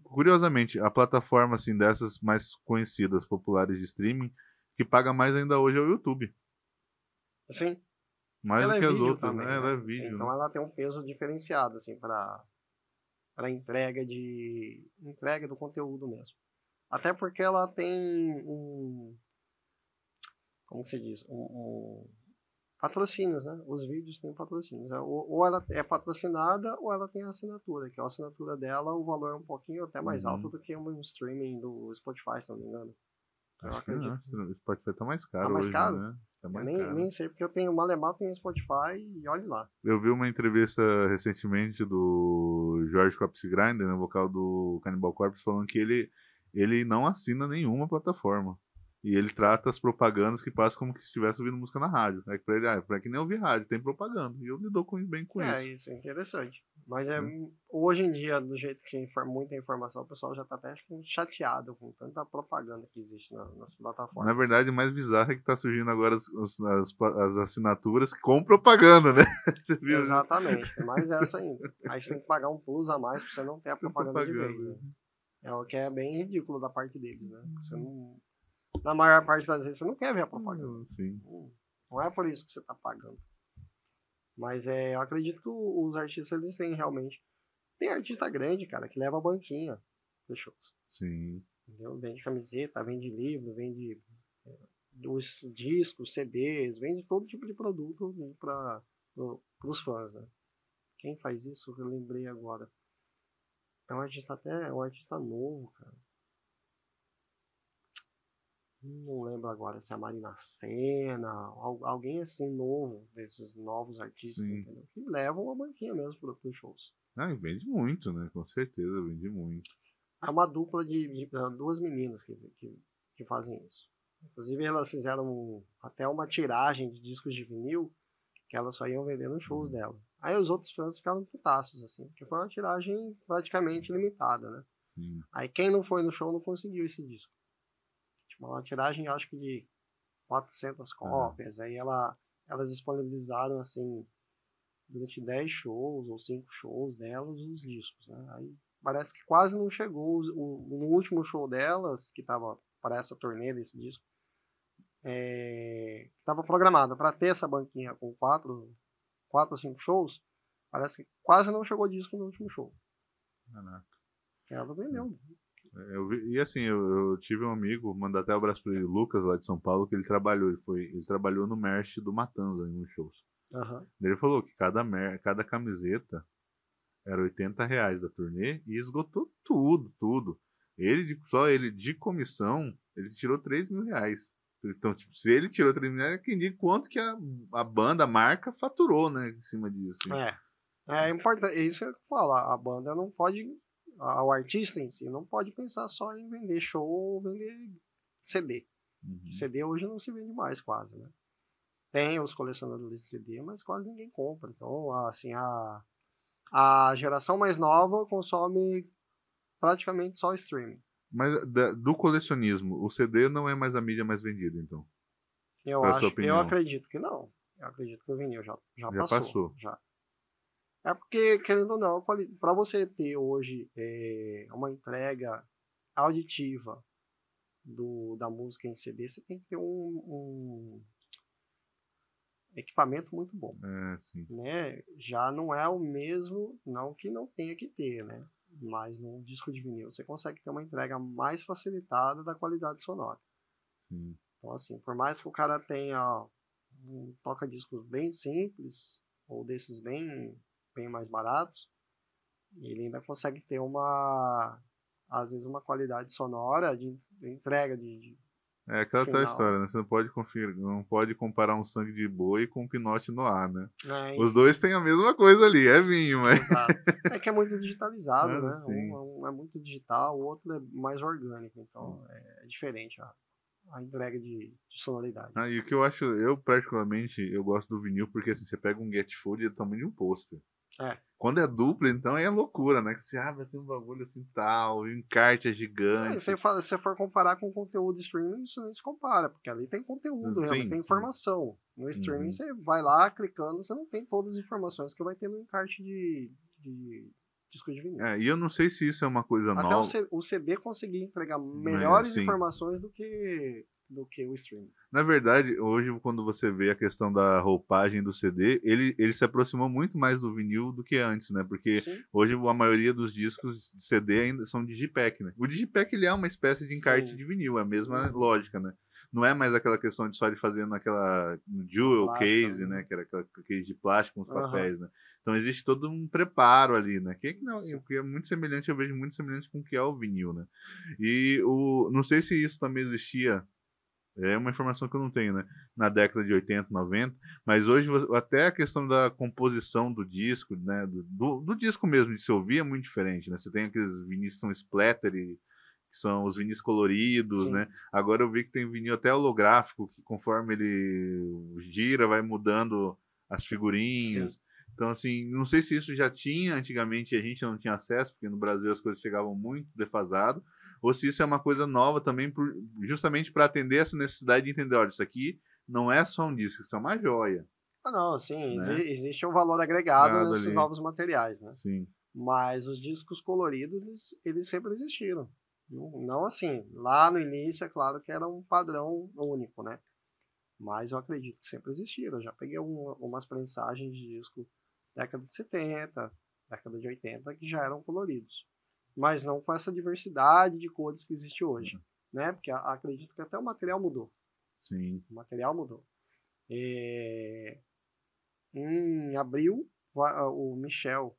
curiosamente, a plataforma assim dessas mais conhecidas, populares de streaming, que paga mais ainda hoje é o YouTube. Sim. Mais do Ela é que as vídeo outras, também, né? Ela é né? vídeo, Então né? ela tem um peso diferenciado assim para entrega do conteúdo mesmo. Até porque ela tem como se diz, patrocínios, né? Os vídeos têm patrocínios. Ou ela é patrocinada ou ela tem a assinatura, que a assinatura dela, o valor é um pouquinho até mais alto do que um streaming do Spotify, se não me engano. Acho que não, o Spotify tá mais Tá caro mais hoje, caro? né? Tá Eu mais nem caro. sei, porque eu tenho Malemar, tenho Spotify e olhe lá. Eu vi uma entrevista recentemente do Jorge Corpse Grinder, né, vocal do Cannibal Corpse, falando que ele não assina nenhuma plataforma. E ele trata as propagandas que passam como se estivesse ouvindo música na rádio. É que pra ele, pra que nem ouvir rádio, tem propaganda. E eu lido bem com isso. Isso é interessante. Mas Né? hoje em dia, do jeito que muita informação, o pessoal já tá até chateado com tanta propaganda que existe nas Na plataformas. verdade, o mais bizarro é que tá surgindo agora as assinaturas com propaganda, né? Você viu, né? Exatamente, tem mais essa ainda. Aí você tem que pagar um plus a mais pra você não ter a Com propaganda de vez, propaganda. né? É o que é bem ridículo da parte deles, né? Você não, na maior parte das vezes você não quer ver a propaganda. Sim. Não é por isso que você tá pagando. Mas eu acredito que os artistas eles têm realmente. Tem artista grande, cara, que leva a banquinha dos shows. Sim. Entendeu? Vende camiseta, vende livro, vende os discos, CDs, vende todo tipo de produto para os fãs, né? Quem faz isso, eu lembrei agora. É um artista novo, cara. Não lembro agora se é a Marina Sena, alguém assim novo, desses novos artistas, entendeu? Que levam uma banquinha mesmo para os shows. Ah, vende muito, né? Com certeza, vende muito. É uma dupla de duas meninas que fazem isso. Inclusive elas fizeram até uma tiragem de discos de vinil que elas só iam vender nos shows dela. Aí os outros fãs ficaram putaços, assim, porque foi uma tiragem praticamente limitada, né? Sim. Aí quem não foi no show não conseguiu esse disco. Tipo, uma tiragem, acho que de 400 cópias. Aí elas disponibilizaram, assim, durante 10 shows ou 5 shows delas, os discos, né? Aí parece que quase não chegou. No último show delas, que tava para essa turnê desse disco, estava programado para ter essa banquinha com 4 ou 5 shows, parece que quase não chegou disco no último show. Caraca. Ela vendeu. E assim, eu tive um amigo, mandar até um abraço para ele, Lucas, lá de São Paulo, que ele trabalhou no merch do Matanza em uns shows. Uhum. Ele falou que cada camiseta era R$ 80 da turnê e esgotou tudo. Só ele de comissão, ele tirou R$ 3.000. Então, tipo, se ele tirou R$ 3.000, quem diz quanto que a banda, a marca, faturou, né, em cima disso. Assim. É importante, é isso que eu falo, a banda não pode, o artista em si não pode pensar só em vender show ou vender CD. Uhum. CD hoje não se vende mais quase, né? Tem os colecionadores de CD, mas quase ninguém compra. Então, assim, a geração mais nova consome praticamente só streaming. Mas do colecionismo, o CD não é mais a mídia mais vendida, então? Eu acredito que não. Eu acredito que o vinil já passou. Já. É porque, querendo ou não, para você ter hoje uma entrega auditiva da música em CD, você tem que ter um equipamento muito bom. Sim. Né? Já não é o mesmo, não que não tenha que ter, né? Mas num disco de vinil você consegue ter uma entrega mais facilitada da qualidade sonora. Sim. Então, assim, por mais que o cara tenha um toca-discos bem simples, ou desses bem mais baratos, ele ainda consegue ter às vezes uma qualidade sonora de entrega de É aquela tal história, né? Você não pode comparar um sangue de boi com um pinote no ar, né? Os dois têm a mesma coisa ali, é vinho, mas... Exato. É que é muito digitalizado, né? Sim. Um é muito digital, o outro é mais orgânico, então é diferente a entrega de sonoridade. E o que eu particularmente, eu gosto do vinil porque assim, você pega um Get Food e é do tamanho de um pôster. Quando é duplo, então é loucura, né? Que você abre assim um bagulho assim tal, o encarte é gigante. Se você for comparar com conteúdo streaming, isso nem se compara, porque ali tem conteúdo, realmente tem informação. No streaming você vai lá clicando, você não tem todas as informações que vai ter no encarte de disco de vinil. E eu não sei se isso é uma coisa nova. Até o CD conseguir entregar melhores informações do que o streaming. Na verdade, hoje, quando você vê a questão da roupagem do CD, ele se aproximou muito mais do vinil do que antes, né? Porque hoje a maioria dos discos de CD ainda são digipack, né? O digipack ele é uma espécie de encarte de vinil, é a mesma lógica, né? Não é mais aquela questão de só de fazer naquela jewel case, né? Que era aquela case de plástico com os papéis, né? Então existe todo um preparo ali, né? Que é muito semelhante, eu vejo muito semelhante com o que é o vinil, né? E não sei se isso também existia. É uma informação que eu não tenho, né? Na década de 80, 90, mas hoje até a questão da composição do disco, né? Do disco mesmo de se ouvir é muito diferente, né? Você tem aqueles vinis que são splatter, que são os vinis coloridos, né? Agora eu vi que tem vinil até holográfico, que conforme ele gira, vai mudando as figurinhas. Então, assim, não sei se isso já tinha antigamente e a gente não tinha acesso, porque no Brasil as coisas chegavam muito defasado, ou se isso é uma coisa nova também, justamente para atender essa necessidade de entender, olha, isso aqui não é só um disco, isso é uma joia. Não, sim, né? Existe um valor agregado nesses ali. Novos materiais, né? Sim. Mas os discos coloridos, eles sempre existiram. Não assim, lá no início, é claro que era um padrão único, né? Mas eu acredito que sempre existiram. Eu já peguei umas prensagens de disco década de 70, década de 80, que já eram coloridos. Mas não com essa diversidade de cores que existe hoje, né? Porque acredito que até o material mudou. Sim. O material mudou. Em abril, o Michel,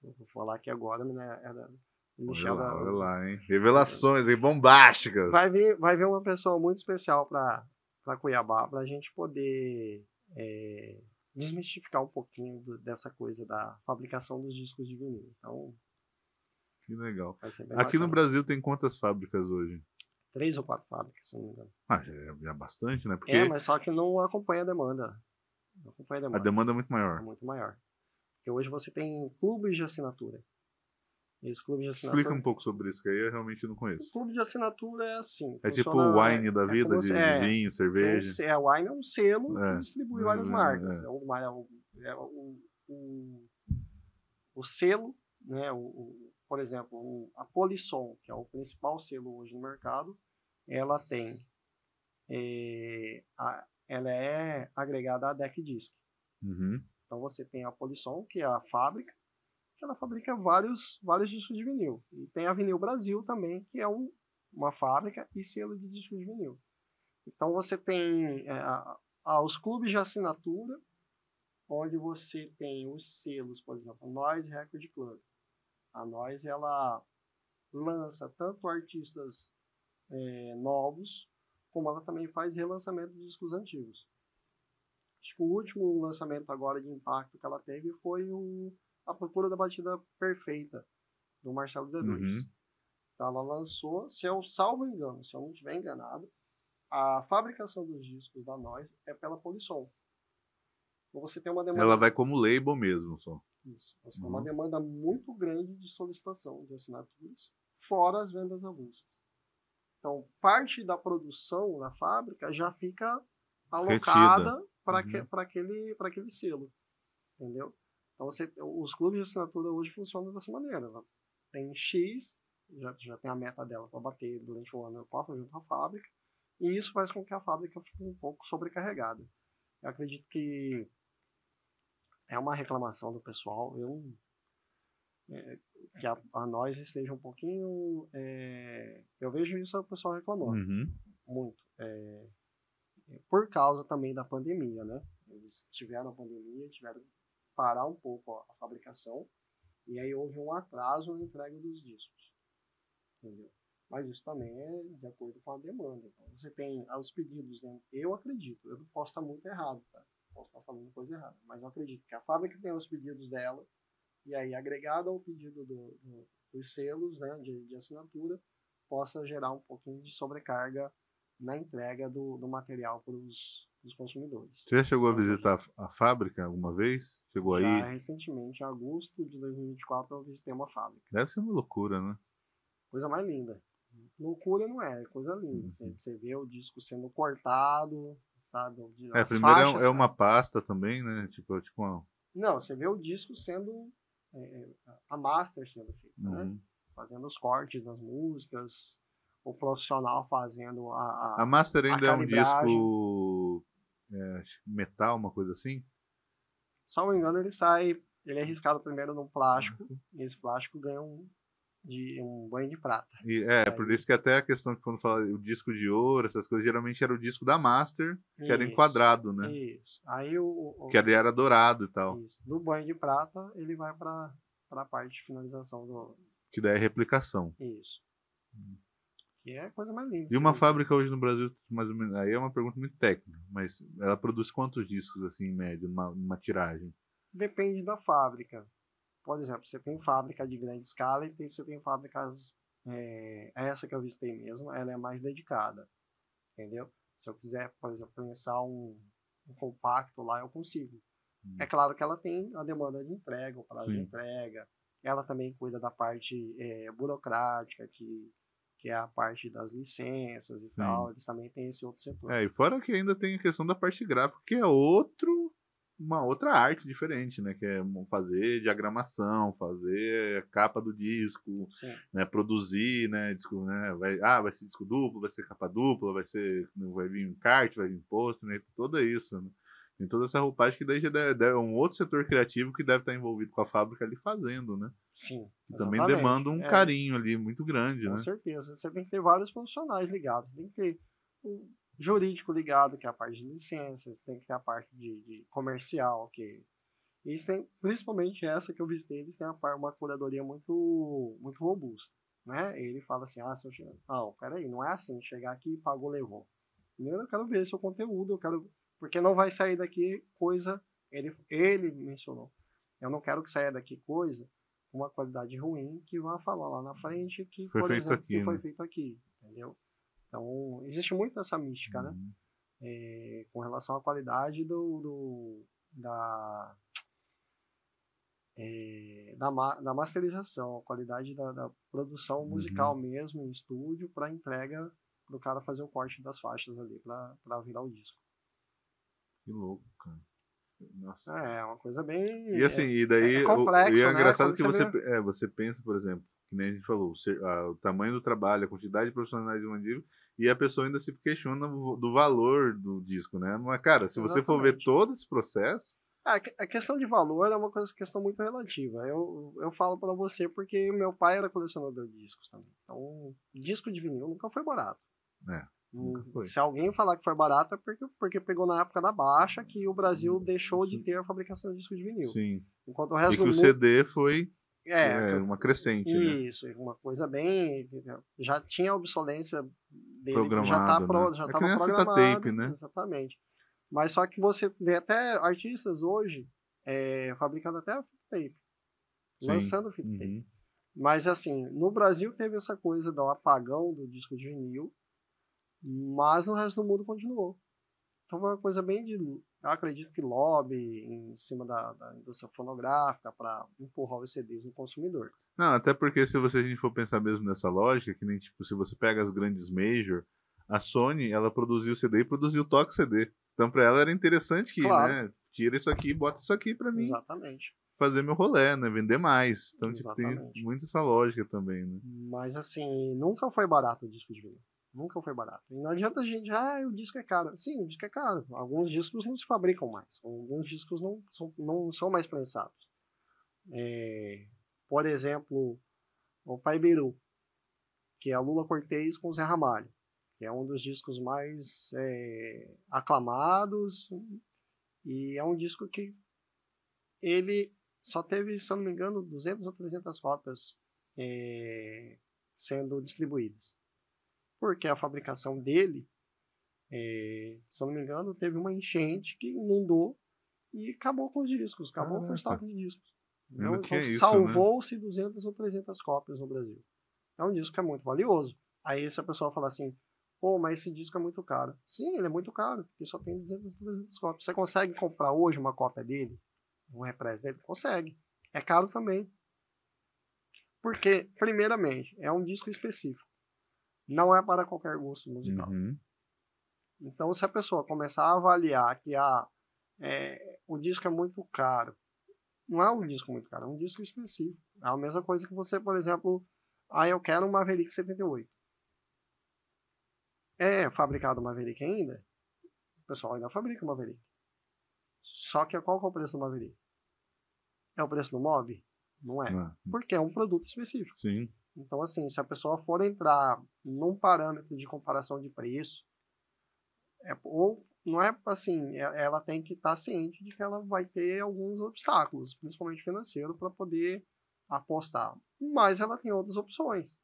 vou falar aqui agora, né? Era o Michel olha lá, hein? Revelações, hein? Bombásticas. Vai vir uma pessoa muito especial para Cuiabá, para a gente poder desmistificar um pouquinho dessa coisa da fabricação dos discos de vinil. Então, que legal. Aqui bacana. no Brasil tem quantas fábricas hoje? 3 ou 4 fábricas, se não me engano. Já é bastante, né? Porque... mas só que não acompanha a demanda. A demanda é muito maior. É muito maior. Porque hoje você tem clubes de assinatura. Esse clube de Explica assinatura. um pouco sobre isso, que aí eu realmente não O conheço. clube de assinatura é assim. É tipo Funciona, o wine da vida, como de vinho, cerveja. a Wine é um selo que É. distribui várias marcas. É. O selo, né? Por exemplo, a Polisson, que é o principal selo hoje no mercado, ela tem, ela é agregada à Deck Disc. Uhum. Então você tem a Polisson, que é a fábrica, que ela fabrica vários discos de vinil. E tem a Vinil Brasil também, que é uma fábrica e selo de discos de vinil. Então você tem os clubes de assinatura, onde você tem os selos, por exemplo, a Noise Record Club. A Noise, ela lança tanto artistas novos, como ela também faz relançamento de discos antigos. Acho que o último lançamento agora de impacto que ela teve foi A Procura da Batida Perfeita, do Marcelo D2. Uhum. Então ela lançou, se eu salvo engano, se eu não estiver enganado, a fabricação dos discos da Noise é pela Polisson. Então você tem uma demanda. Ela vai como label mesmo, só. Isso. Você tem uma demanda muito grande de solicitação de assinaturas, fora as vendas avulsas. Então, parte da produção na fábrica já fica alocada para aquele selo, entendeu? Então, os clubes de assinatura hoje funcionam dessa maneira. Tem X, já tem a meta dela para bater durante o ano, eu posso junto à fábrica, e isso faz com que a fábrica fique um pouco sobrecarregada. Eu acredito que é uma reclamação do pessoal, que a nós esteja um pouquinho. Eu vejo isso o pessoal reclamando muito. Por causa também da pandemia, né? Eles tiveram a pandemia, tiveram que parar um pouco a fabricação, e aí houve um atraso na entrega dos discos. Entendeu? Mas isso também é de acordo com a demanda. Então, você tem os pedidos, né? Eu acredito, eu posso estar muito errado, tá? Posso estar falando coisa errada, mas eu acredito que a fábrica tem os pedidos dela, e aí agregado ao pedido dos selos, né, de assinatura, possa gerar um pouquinho de sobrecarga na entrega do material para os consumidores. Você já chegou a visitar a fábrica alguma vez? Chegou Já aí? recentemente, em agosto de 2024, eu visitei uma fábrica. Deve ser uma loucura, né? Coisa mais linda. Loucura não é coisa linda. Você vê o disco sendo cortado, sabe? As primeiro faixas, é uma pasta também, né? Tipo uma... Não, você vê o disco sendo... a master sendo feita, né? Fazendo os cortes das músicas, o profissional fazendo A master ainda é um calibragem. disco metal, uma coisa assim? Se não me engano, ele é riscado primeiro num plástico, e esse plástico ganha um banho de prata. Por isso que até a questão que quando fala o disco de ouro, essas coisas, geralmente era o disco da master, que era enquadrado, né? Isso. Aí que ali era dourado e tal. Isso. Do banho de prata, ele vai para a parte de finalização que daí é replicação. Isso. Que é a coisa mais linda. E uma fábrica hoje no Brasil, mais ou menos, aí é uma pergunta muito técnica, mas ela produz quantos discos, assim, em média, numa tiragem? Depende da fábrica. Por exemplo, você tem fábrica de grande escala e você tem fábricas... essa que eu visitei mesmo, ela é mais dedicada. Entendeu? Se eu quiser, por exemplo, pensar um compacto lá, eu consigo. É claro que ela tem a demanda de entrega, o prazo de entrega. Ela também cuida da parte burocrática, que é a parte das licenças e tal. Eles também têm esse outro setor. E fora que ainda tem a questão da parte gráfica, que é uma outra arte diferente, né? Que é fazer diagramação, fazer a capa do disco, né? Produzir, né? Disco, né? Vai ser disco duplo, vai ser capa dupla, vai vir encarte, vai vir posto, né? Tudo isso, né? Tem toda essa roupagem que daí já é um outro setor criativo que deve estar envolvido com a fábrica ali fazendo, né? Sim. E também demanda um carinho ali muito grande, né? Com certeza. Você tem que ter vários profissionais ligados. Tem que ter o jurídico ligado, que é a parte de licenças. Tem que ter a parte de comercial, que... Eles têm, principalmente essa que eu visitei, eles têm uma curadoria muito, muito robusta, né? Ele fala assim, se eu chegar... Não, peraí, não é assim, chegar aqui, pagou, levou. Primeiro eu quero ver seu conteúdo, porque não vai sair daqui coisa... Ele mencionou, eu não quero que saia daqui coisa com uma qualidade ruim, que vá falar lá na frente que, por exemplo, que foi feito aqui, entendeu? Então, existe muito essa mística, né? Com relação à qualidade da masterização, a qualidade da produção musical mesmo em estúdio para entrega para o cara fazer o corte das faixas ali para virar o disco. Que louco, cara. Nossa. É uma coisa bem. E assim, e daí complexo, e é né? engraçado Quando que você pensa, por exemplo, que nem a gente falou, o tamanho do trabalho, a quantidade de profissionais de Mandíbula, e a pessoa ainda se questiona do valor do disco, né? Mas, cara, se você for ver Exatamente. todo esse processo, A questão de valor é uma questão muito relativa. Eu falo para você porque meu pai era colecionador de discos também. Então, disco de vinil nunca foi barato. nunca foi. Se alguém falar que foi barato é porque pegou na época da baixa que o Brasil deixou de ter a fabricação de disco de vinil. Sim. Enquanto o resto E que do o mundo... CD foi uma crescente, né? Isso, uma coisa bem... Já tinha a obsolência dele, Programado, já né? estava Que nem a fita programado. tape, né? Exatamente. Mas só que você vê até artistas hoje fabricando até a fita tape. Sim. Lançando fita tape. Mas assim, no Brasil teve essa coisa do apagão do disco de vinil, mas no resto do mundo continuou. Então foi uma coisa bem de, eu acredito que lobby em cima da indústria fonográfica para empurrar os CDs no consumidor. Não, até porque se a gente for pensar mesmo nessa lógica, que nem tipo, se você pega as grandes major, a Sony, ela produziu CD e produziu toque CD. Então pra ela era interessante que, né, tira isso aqui e bota isso aqui pra mim. Exatamente. Fazer meu rolê, né, vender mais. Então tipo, tem muito essa lógica também, né. Mas assim, nunca foi barato o disco de vinil. Nunca foi barato. E não adianta a gente, o disco é caro. Sim, o disco é caro. Alguns discos não se fabricam mais. Alguns discos não são mais prensados. Por exemplo, o Pai Biru, que é a Lula Cortez com o Zé Ramalho, que é um dos discos mais aclamados. E é um disco que ele só teve, se eu não me engano, 200 ou 300 cópias sendo distribuídas. Porque a fabricação dele, se eu não me engano, teve uma enchente que inundou e acabou com os discos, acabou com o estoque de discos. Então salvou-se, né? 200 ou 300 cópias no Brasil. É um disco que é muito valioso. Aí se a pessoa falar assim, pô, mas esse disco é muito caro. Sim, ele é muito caro, porque só tem 200 ou 300 cópias. Você consegue comprar hoje uma cópia dele? Um repress dele? Consegue. É caro também. Porque, primeiramente, é um disco específico. Não é para qualquer gosto musical. Então, se a pessoa começar a avaliar que o disco é muito caro, não é um disco muito caro, é um disco específico. É a mesma coisa que você, por exemplo, eu quero um Maverick 78. É fabricado o Maverick ainda? O pessoal ainda fabrica o Maverick. Só que qual que é o preço do Maverick? É o preço do Mob? Não é. Porque é um produto específico. Sim. Então, assim, se a pessoa for entrar num parâmetro de comparação de preço, ou não é assim, ela tem que estar ciente de que ela vai ter alguns obstáculos, principalmente financeiro, para poder apostar. Mas ela tem outras opções,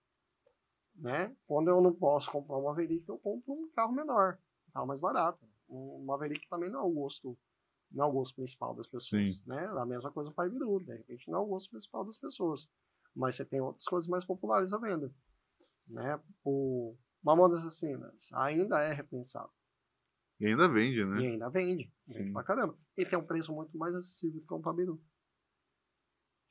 né? Quando eu não posso comprar um Maverick, eu compro um carro menor, um carro mais barato. Um Maverick também não é o gosto principal das pessoas, né? A mesma coisa para o Pai Biru, de repente não é o gosto principal das pessoas. Mas você tem outras coisas mais populares à venda, né? O Mamonas Assassinas ainda é repensado. E ainda vende, né? E ainda vende pra caramba. E tem um preço muito mais acessível do que um Pabiru.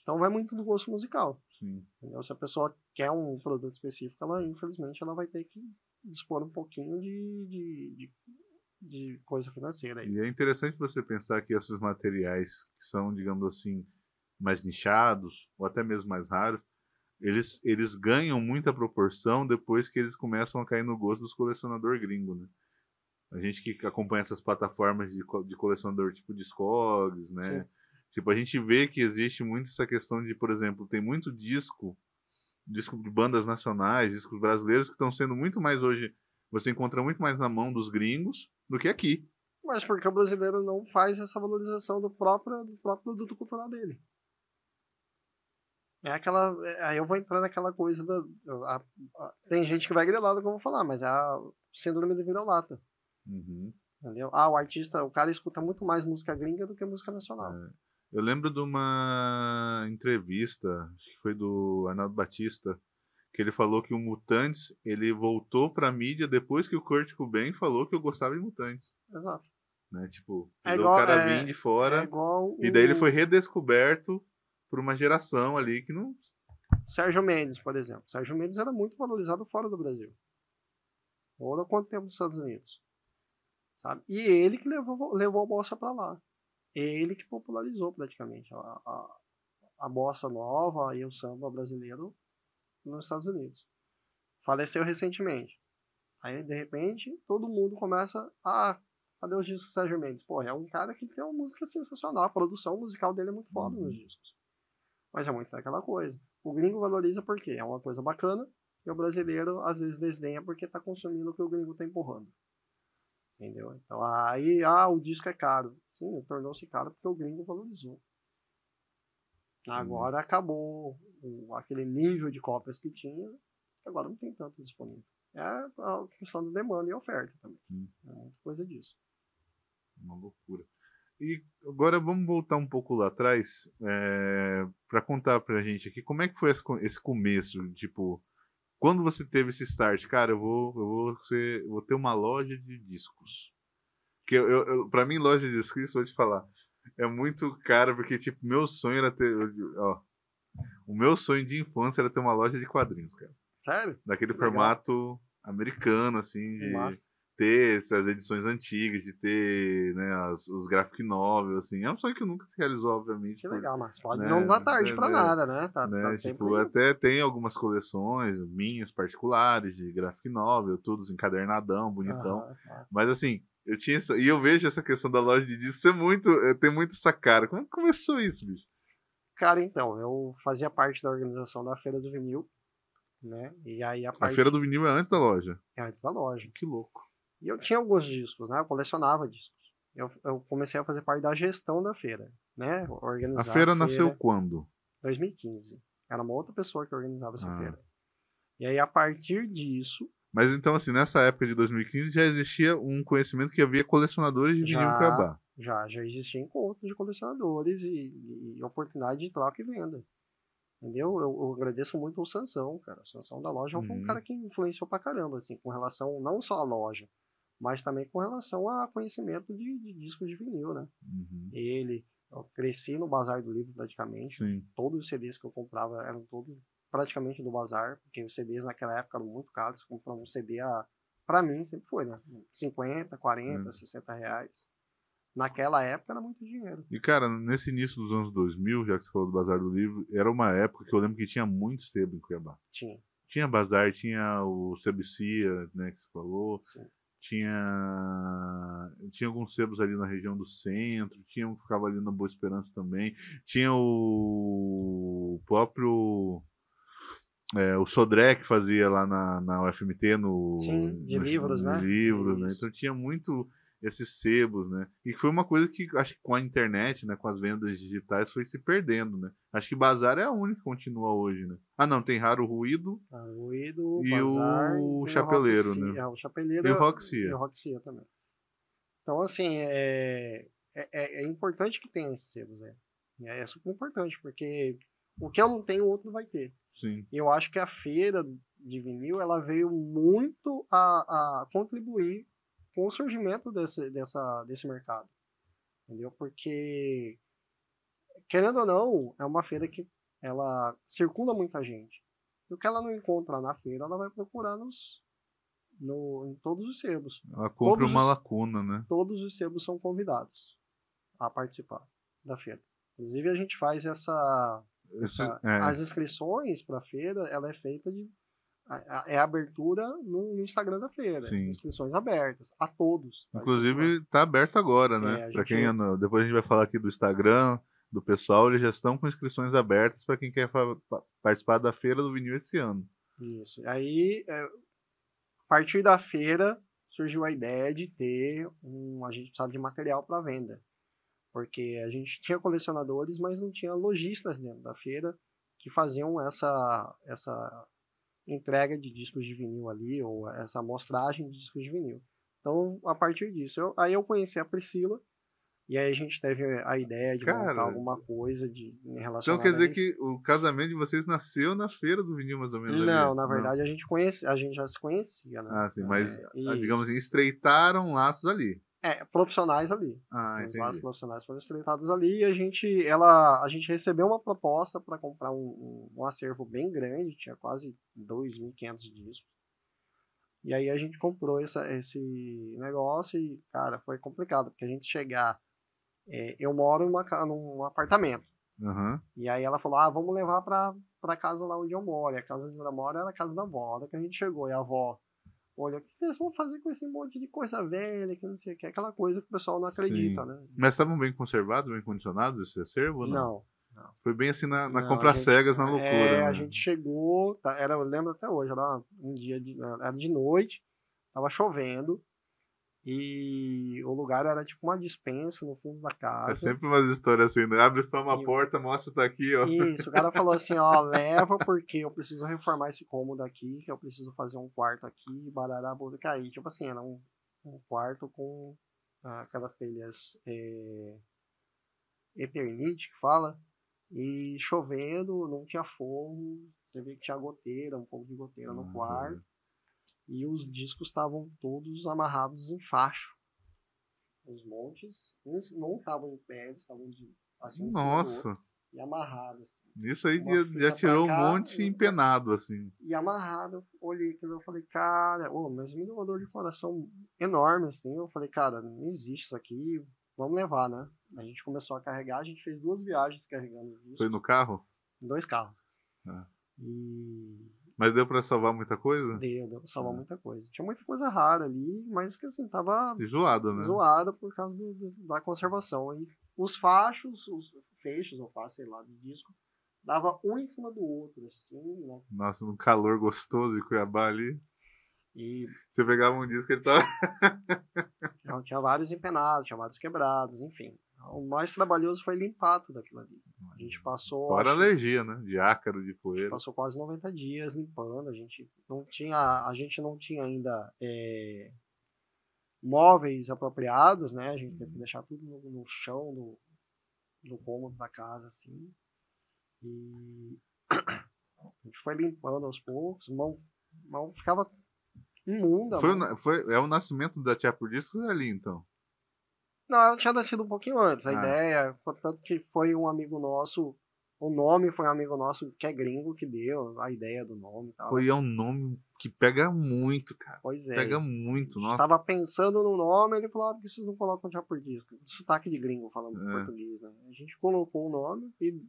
Então vai muito do gosto musical. Entendeu? Se a pessoa quer um produto específico, ela infelizmente ela vai ter que dispor um pouquinho de coisa financeira aí. E é interessante você pensar que esses materiais que são, digamos assim, mais nichados, ou até mesmo mais raros, eles ganham muita proporção depois que eles começam a cair no gosto dos colecionadores gringos, né? A gente que acompanha essas plataformas de colecionador tipo Discogs, né? Sim. Tipo, a gente vê que existe muito essa questão de, por exemplo, tem muito disco de bandas nacionais, discos brasileiros que estão sendo muito mais hoje, você encontra muito mais na mão dos gringos do que aqui. Mas porque o brasileiro não faz essa valorização do próprio produto cultural dele. Aí eu vou entrar naquela coisa tem gente que vai grilar do que eu vou falar, mas é a síndrome do vira-lata. Entendeu? O cara escuta muito mais música gringa do que música nacional. Eu lembro de uma entrevista, acho que foi do Arnaldo Batista, que ele falou que o Mutantes, ele voltou pra mídia depois que o Kurt Cobain falou que eu gostava de Mutantes. Exato. Né? Tipo, o cara vir de fora, e daí ele foi redescoberto por uma geração ali que não... Sérgio Mendes, por exemplo. Sérgio Mendes era muito valorizado fora do Brasil. Ou há quanto tempo nos Estados Unidos? Sabe? E ele que levou a bossa para lá. Ele que popularizou praticamente a bossa nova e o samba brasileiro nos Estados Unidos. Faleceu recentemente. Aí, de repente, todo mundo começa a... Cadê os discos do Sérgio Mendes? Pô, é um cara que tem uma música sensacional. A produção musical dele é muito foda nos discos. Mas é muito daquela coisa. O gringo valoriza porque é uma coisa bacana e o brasileiro às vezes desdenha porque está consumindo o que o gringo está empurrando. Entendeu? Então aí, o disco é caro. Sim, tornou-se caro porque o gringo valorizou. Agora acabou aquele nível de cópias que tinha, agora não tem tanto disponível. É a questão da demanda e oferta também. É muita coisa disso. Uma loucura. E agora vamos voltar um pouco lá atrás, para contar pra gente aqui como é que foi esse começo, tipo, quando você teve esse start, cara, eu vou ter uma loja de discos. Que pra mim, loja de discos, vou te falar, é muito caro, porque, tipo, meu sonho era ter, o meu sonho de infância era ter uma loja de quadrinhos, cara. Sério? Daquele Legal. formato americano, assim, de ter essas edições antigas, de ter, né, os graphic novels, assim. É um sonho que nunca se realizou, obviamente. Que legal, mas pode né, não dar tarde pra nada, né? Tá sempre... Tipo, até tem algumas coleções minhas particulares de graphic novel, todos encadernadão, bonitão. Mas assim, eu tinha isso, e eu vejo essa questão da loja de discos tem muito essa cara. Como começou isso, bicho? Cara, então, eu fazia parte da organização da Feira do Vinil, né? E aí a Feira do Vinil é antes da loja? É antes da loja. Que louco. E eu tinha alguns discos, né? Eu colecionava discos. Eu comecei a fazer parte da gestão da feira, né? Organizar a feira nasceu quando? 2015. Era uma outra pessoa que organizava essa feira. E aí, a partir disso... Mas então, assim, nessa época de 2015 já existia um conhecimento que havia colecionadores de vinil em Cuiabá. Já existia encontro de colecionadores e oportunidade de troca e venda. Entendeu? Eu agradeço muito ao Sansão, cara. O Sansão da loja foi um cara que influenciou pra caramba, assim, com relação não só à loja, mas também com relação a conhecimento de discos de vinil, né? Eu cresci no Bazar do Livro praticamente. Sim. Todos os CDs que eu comprava eram todos praticamente do Bazar, porque os CDs naquela época eram muito caros. Você comprava um CD pra mim sempre foi, né? 50, 40, 60 reais. Naquela época era muito dinheiro. E, cara, nesse início dos anos 2000, já que você falou do Bazar do Livro, era uma época que eu lembro que tinha muito sebo em Cuiabá. Tinha Bazar, tinha o Sebicia, né, que você falou. Sim. Tinha alguns sebos ali na região do centro, tinha um que ficava ali na Boa Esperança também. Tinha o próprio... o Sodré que fazia lá na UFMT, de livros, né? Livros, né? Então tinha muito... esses sebos, né? E foi uma coisa que acho que com a internet, né, com as vendas digitais, foi se perdendo, né? Acho que Bazar é a única que continua hoje, né? Ah, não, tem Raro Ruído. Ruído, e Bazar, o Chapeleiro, né? O Chapeleiro e o Roxia. E o Roxia também. Então, assim, é importante que tenha esses sebos, né? É super importante, porque o que eu não tenho, o outro vai ter. Sim. E eu acho que a feira de vinil, ela veio muito a contribuir com o surgimento desse mercado, entendeu? Porque, querendo ou não, é uma feira que ela circula muita gente. E o que ela não encontra na feira, ela vai procurar em todos os sebos. Ela compra uma lacuna, né? Todos os sebos são convidados a participar da feira. Inclusive, a gente faz as inscrições para a feira, ela é feita é a abertura no Instagram da feira. Sim. Inscrições abertas a todos. Inclusive tá aberto agora, né? Para quem depois a gente vai falar aqui do Instagram do pessoal, eles já estão com inscrições abertas para quem quer participar da feira do vinil esse ano. Isso. Aí, a partir da feira surgiu a ideia de ter a gente precisava de material para venda, porque a gente tinha colecionadores, mas não tinha lojistas dentro da feira que faziam essa entrega de discos de vinil ali, ou essa amostragem de discos de vinil. Então, a partir disso, aí eu conheci a Priscila, e aí a gente teve a ideia de montar alguma coisa em relação Então quer dizer que o casamento de vocês nasceu na feira do vinil, mais ou menos? Não, ali. Na verdade a gente já se conhecia, né? Ah, sim, mas digamos assim, estreitaram laços ali. Profissionais ali. Os vários Entendi. profissionais foram selecionados ali e a gente recebeu uma proposta para comprar um acervo bem grande, tinha quase 2.500 discos. E aí a gente comprou esse negócio e, cara, foi complicado, porque a gente chegar. Eu moro num apartamento. Uhum. E aí ela falou: vamos levar pra casa lá onde eu moro. E a casa onde ela mora era a casa da avó. A hora que a gente chegou e a avó olha, o que vocês vão fazer com esse monte de coisa velha, que não sei o que, aquela coisa que o pessoal não acredita, Sim. né? Mas estavam bem conservados, bem condicionados esse acervo ou não? Não, não. Foi bem assim na Não, compra cegas, na loucura, a né? gente chegou, eu lembro até hoje, era de noite, tava chovendo, e o lugar era tipo uma despensa no fundo da É casa. sempre umas histórias assim, né? Abre só uma E- porta, mostra, tá aqui, ó. Isso, o cara falou assim, leva porque eu preciso reformar esse cômodo aqui, que eu preciso fazer um quarto aqui, barará, cair. Tipo assim, era um quarto com aquelas telhas Eternite, que fala, e chovendo, não tinha forro, você vê que tinha goteira, um pouco de goteira no quarto, e os discos estavam todos amarrados em facho. Os montes, uns não estavam em pé, eles estavam assim em cima do outro, Nossa, e amarrados. Assim. isso aí Uma já fita pra tirou um cá, monte empenado, assim. e amarrado. Eu olhei aquilo e falei, cara, mas me deu uma dor de coração enorme, assim. Eu falei, cara, não existe isso aqui, vamos levar, né? A gente começou a carregar, a gente fez 2 viagens carregando isso. Foi no carro? Em 2 carros. Ah. E Mas deu pra salvar muita coisa? deu salvar muita coisa. Tinha muita coisa rara ali, mas que assim, tava Zoado, né? zoada por causa da conservação. E os fachos, os feixes, ou fachos, sei lá, do disco, dava um em cima do outro, assim, né? Nossa, num calor gostoso de Cuiabá ali. E Você pegava um disco que ele tava. tinha vários empenados, tinha vários quebrados, enfim. O mais trabalhoso foi limpar tudo aquilo ali. A gente passou, Fora alergia, né? De ácaro, de poeira. passou quase 90 dias limpando. A gente não tinha ainda móveis apropriados, né? A gente teve que deixar tudo no chão do cômodo da casa, assim. E a gente foi limpando aos poucos, mão ficava imunda. É o nascimento da Tia por Discos ali, então. Não, ela tinha nascido um pouquinho antes. A Ah. ideia, tanto que foi um amigo nosso, o nome foi um amigo nosso que é gringo que deu a ideia do nome e tal. Foi um nome que pega muito, cara. Pois é. Pega muito, nossa. Tava pensando no nome, ele falou, por que vocês não colocam já por disco? Sotaque de gringo falando português, né? A gente colocou o nome e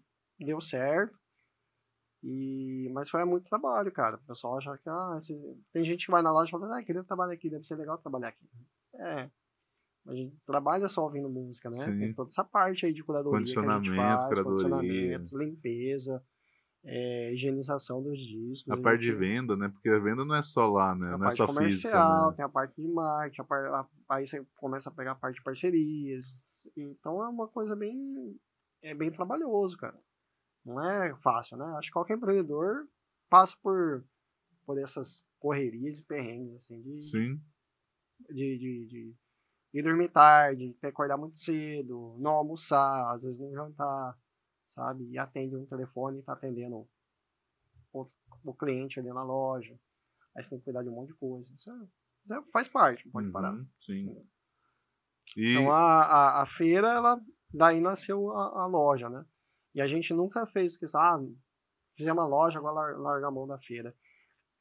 deu certo. Mas foi muito trabalho, cara. O pessoal acha que tem gente que vai na loja e fala, queria trabalhar aqui, deve ser legal trabalhar aqui. A gente trabalha só ouvindo música, né? Sim. Tem toda essa parte aí de curadoria que a gente faz, condicionamento, limpeza, higienização dos discos. A parte de venda, né? Porque a venda não é só lá, né? Não é só comercial, física, né? tem a parte de marketing, aí você começa a pegar a parte de parcerias. Então é uma coisa bem trabalhoso, cara. Não é fácil, né? Acho que qualquer empreendedor passa por essas correrias e perrengues, assim, Sim. de dormir tarde, ter que acordar muito cedo, não almoçar, às vezes não jantar, sabe? E atende um telefone e tá atendendo o cliente ali na loja. Aí você tem que cuidar de um monte de coisa. Isso faz parte, não pode parar. Sim. Então a feira, daí nasceu a loja, né? E a gente nunca fez questão, fizemos uma loja, agora larga a mão da feira.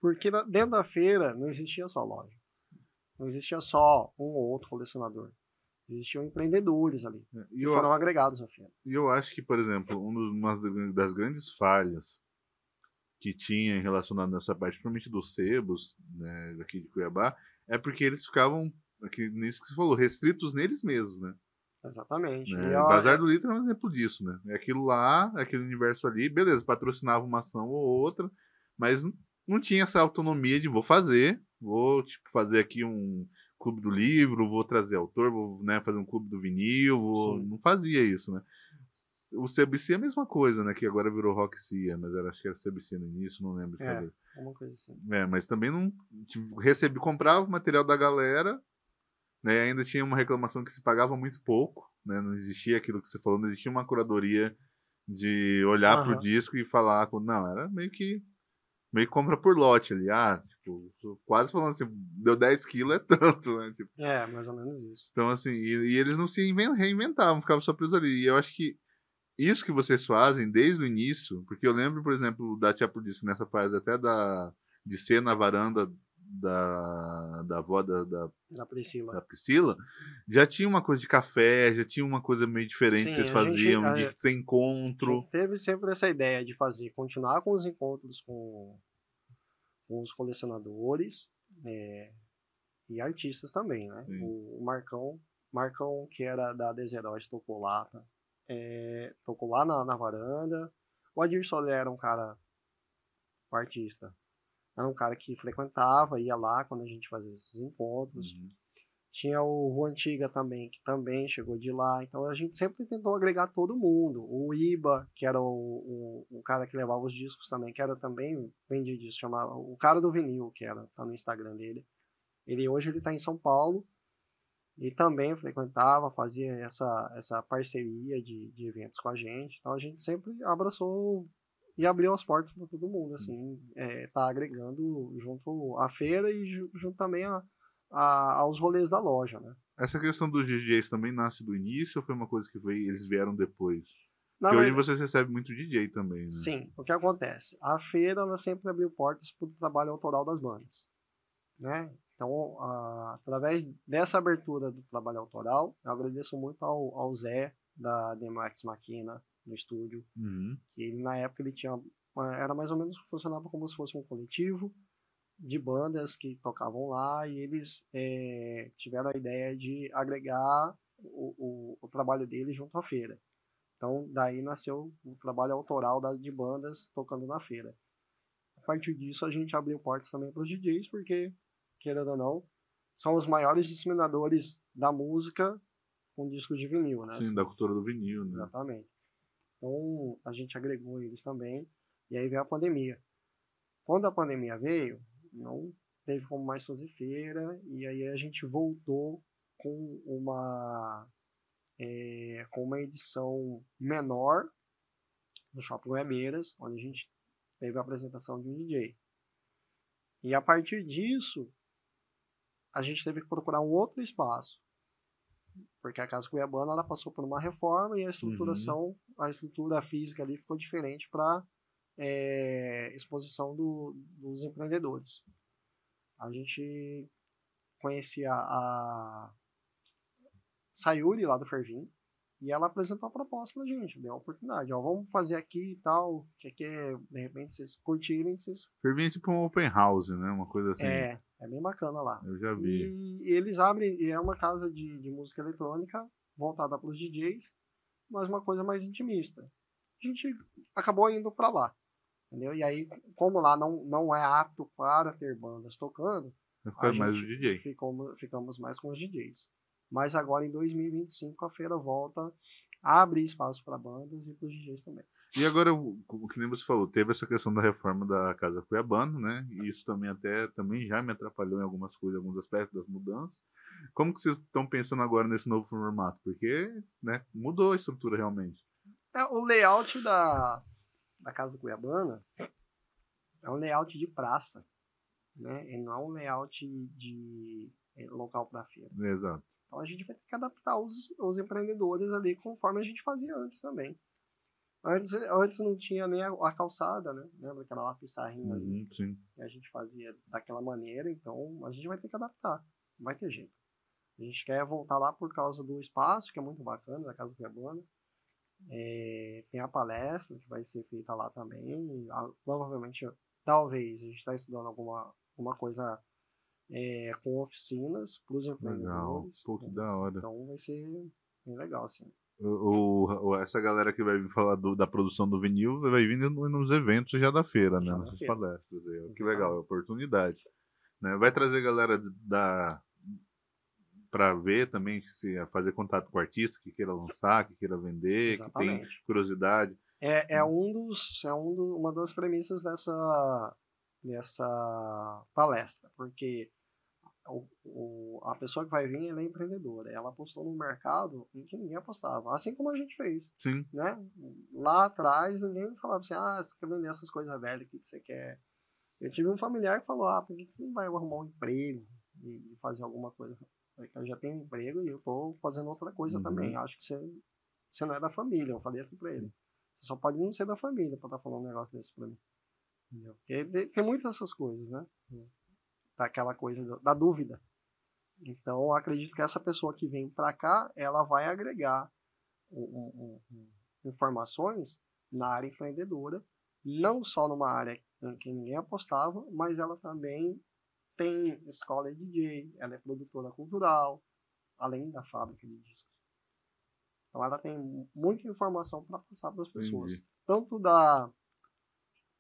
Porque dentro da feira não existia só loja. Não existia só um ou outro colecionador. Existiam empreendedores ali. E foram agregados à feira. E eu acho que, por exemplo, uma das grandes falhas que tinha relacionado nessa parte, principalmente dos sebos, né, daqui de Cuiabá, é porque eles ficavam, aqui, nisso que você falou, restritos neles mesmos, né? Exatamente. Né? Bazar do Litro é um exemplo disso, né? É aquilo lá, aquele universo ali, beleza, patrocinava uma ação ou outra, mas não tinha essa autonomia de vou tipo, fazer aqui um clube do livro, vou trazer autor, vou, né, fazer um clube do vinil, não fazia isso, né? O CBC é a mesma coisa, né? Que agora virou Roxia, mas acho que era CBC no início, não lembro de cabeça. Uma coisa assim. Mas também não comprava o material da galera, né? Ainda tinha uma reclamação que se pagava muito pouco, né? Não existia aquilo que você falou, não existia uma curadoria de olhar pro disco e falar, não, era meio que meio que compra por lote ali. Tipo, quase falando assim, deu 10 quilos é tanto, né? Tipo, Mais ou menos isso. então, assim, e eles não se reinventavam, ficavam só presos ali. E eu acho que isso que vocês fazem desde o início, porque eu lembro, por exemplo, da Tia Prudice nessa fase até de ser na varanda da avó Da Priscila. da Priscila, já tinha uma coisa de café, já tinha uma coisa meio diferente que Sim, vocês faziam, de ter a encontro. gente teve sempre essa ideia de continuar com os encontros com os colecionadores, e artistas também, né? Sim. O Marcão, que era da Deserote, tocou lá, tá? Tocou lá na varanda. O Adir Soler era um cara, o artista, era um cara que frequentava, ia lá quando a gente fazia esses encontros. Uhum. Tinha o Rua Antiga também, que também chegou de lá. Então a gente sempre tentou agregar todo mundo. O Iba, que era o cara que levava os discos também, que era também vendia discos, chamava o cara do vinil, que era, tá no Instagram dele. Hoje ele tá em São Paulo e também frequentava, fazia essa parceria de eventos com a gente. Então a gente sempre abraçou e abriu as portas para todo mundo, assim, tá agregando junto à feira e junto também aos rolês da loja, né? Essa questão dos DJs também nasce do início ou foi uma coisa que eles vieram depois? Na Porque hoje verdade, vocês recebem muito DJ também, né? sim, o que acontece? A feira ela sempre abriu portas para o trabalho autoral das bandas, né? Então, através dessa abertura do trabalho autoral, eu agradeço muito ao Zé, da Demax Maquina, no estúdio, Uhum. que ele, na época, ele tinha, era mais ou menos, funcionava como se fosse um coletivo de bandas que tocavam lá, e eles tiveram a ideia de agregar o trabalho dele junto à feira. Então, daí nasceu o trabalho autoral de bandas tocando na feira. A partir disso, a gente abriu portas também para os DJs, porque, querendo ou não, são os maiores disseminadores da música com discos de vinil, né? Sim, da cultura do vinil, né? Exatamente. Então, a gente agregou eles também, e aí veio a pandemia. Quando a pandemia veio, não teve como mais fazer feira, e aí a gente voltou com uma edição menor no Shopping Webeiras, onde a gente teve a apresentação de um DJ. E a partir disso, a gente teve que procurar um outro espaço, porque a Casa Cuiabana ela passou por uma reforma e a estruturação, a estrutura física ali ficou diferente para exposição dos empreendedores. A gente conhecia a Sayuri lá do Fervin, e ela apresentou a proposta pra gente, deu a oportunidade. Ó, vamos fazer aqui e tal, que aqui de repente vocês curtirem, vocês... Fervinha é tipo um open house, né? Uma coisa assim. É bem bacana lá. Eu já vi. E eles abrem, e é uma casa de música eletrônica voltada para os DJs, mas uma coisa mais intimista. A gente acabou indo para lá, entendeu? E aí, como lá não é apto para ter bandas tocando, Vai ficar mais o DJ. ficamos mais com os DJs. Mas agora em 2025 a feira volta a abrir espaço para bandas e para os DJs também. E agora, o que nem você falou, teve essa questão da reforma da Casa Cuiabana, né? E isso também já me atrapalhou em algumas coisas, alguns aspectos das mudanças. Como que vocês estão pensando agora nesse novo formato? Porque, né, mudou a estrutura realmente. O layout da Casa Cuiabana é um layout de praça, né? Ele não é um layout de local para feira. Exato. Então a gente vai ter que adaptar os empreendedores ali conforme a gente fazia antes também. Antes não tinha nem a calçada, né? Lembra aquela lá pissarrinha ali? Sim. Que a gente fazia daquela maneira, então a gente vai ter que adaptar. Não vai ter jeito. A gente quer voltar lá por causa do espaço, que é muito bacana, da Casa Cuiabana. Tem a palestra que vai ser feita lá também. Provavelmente, talvez, a gente está estudando alguma coisa com oficinas para os empreendedores. Legal. Pô, que da hora. Então vai ser bem legal, assim. Essa galera que vai vir falar da produção do vinil vai vir nos eventos já da feira, né? Já Nessas feira. palestras aí. Que legal, é oportunidade. Né? Vai trazer galera para ver também, se fazer contato com o artista que queira lançar, que queira vender, Exatamente. que tem curiosidade. Uma das premissas dessa palestra, porque a pessoa que vai vir, ela é empreendedora, ela apostou no mercado em que ninguém apostava, assim como a gente fez. Sim. Né? Lá atrás, ninguém falava assim, você quer vender essas coisas velhas, o que você quer Eu tive um familiar que falou, por que você não vai arrumar um emprego e fazer alguma coisa? Eu já tenho um emprego e eu tô fazendo outra coisa também. Acho que você não é da família. Eu falei assim pra ele. Você só pode não ser da família pra estar falando um negócio desse pra mim. Entendeu? Porque tem muitas essas coisas, né? Daquela coisa da dúvida. Então, eu acredito que essa pessoa que vem pra cá, ela vai agregar informações na área empreendedora, não só numa área em que ninguém apostava, mas ela também tem escola de DJ, ela é produtora cultural, além da fábrica de discos. Então ela tem muita informação para passar para as pessoas. Entendi. Tanto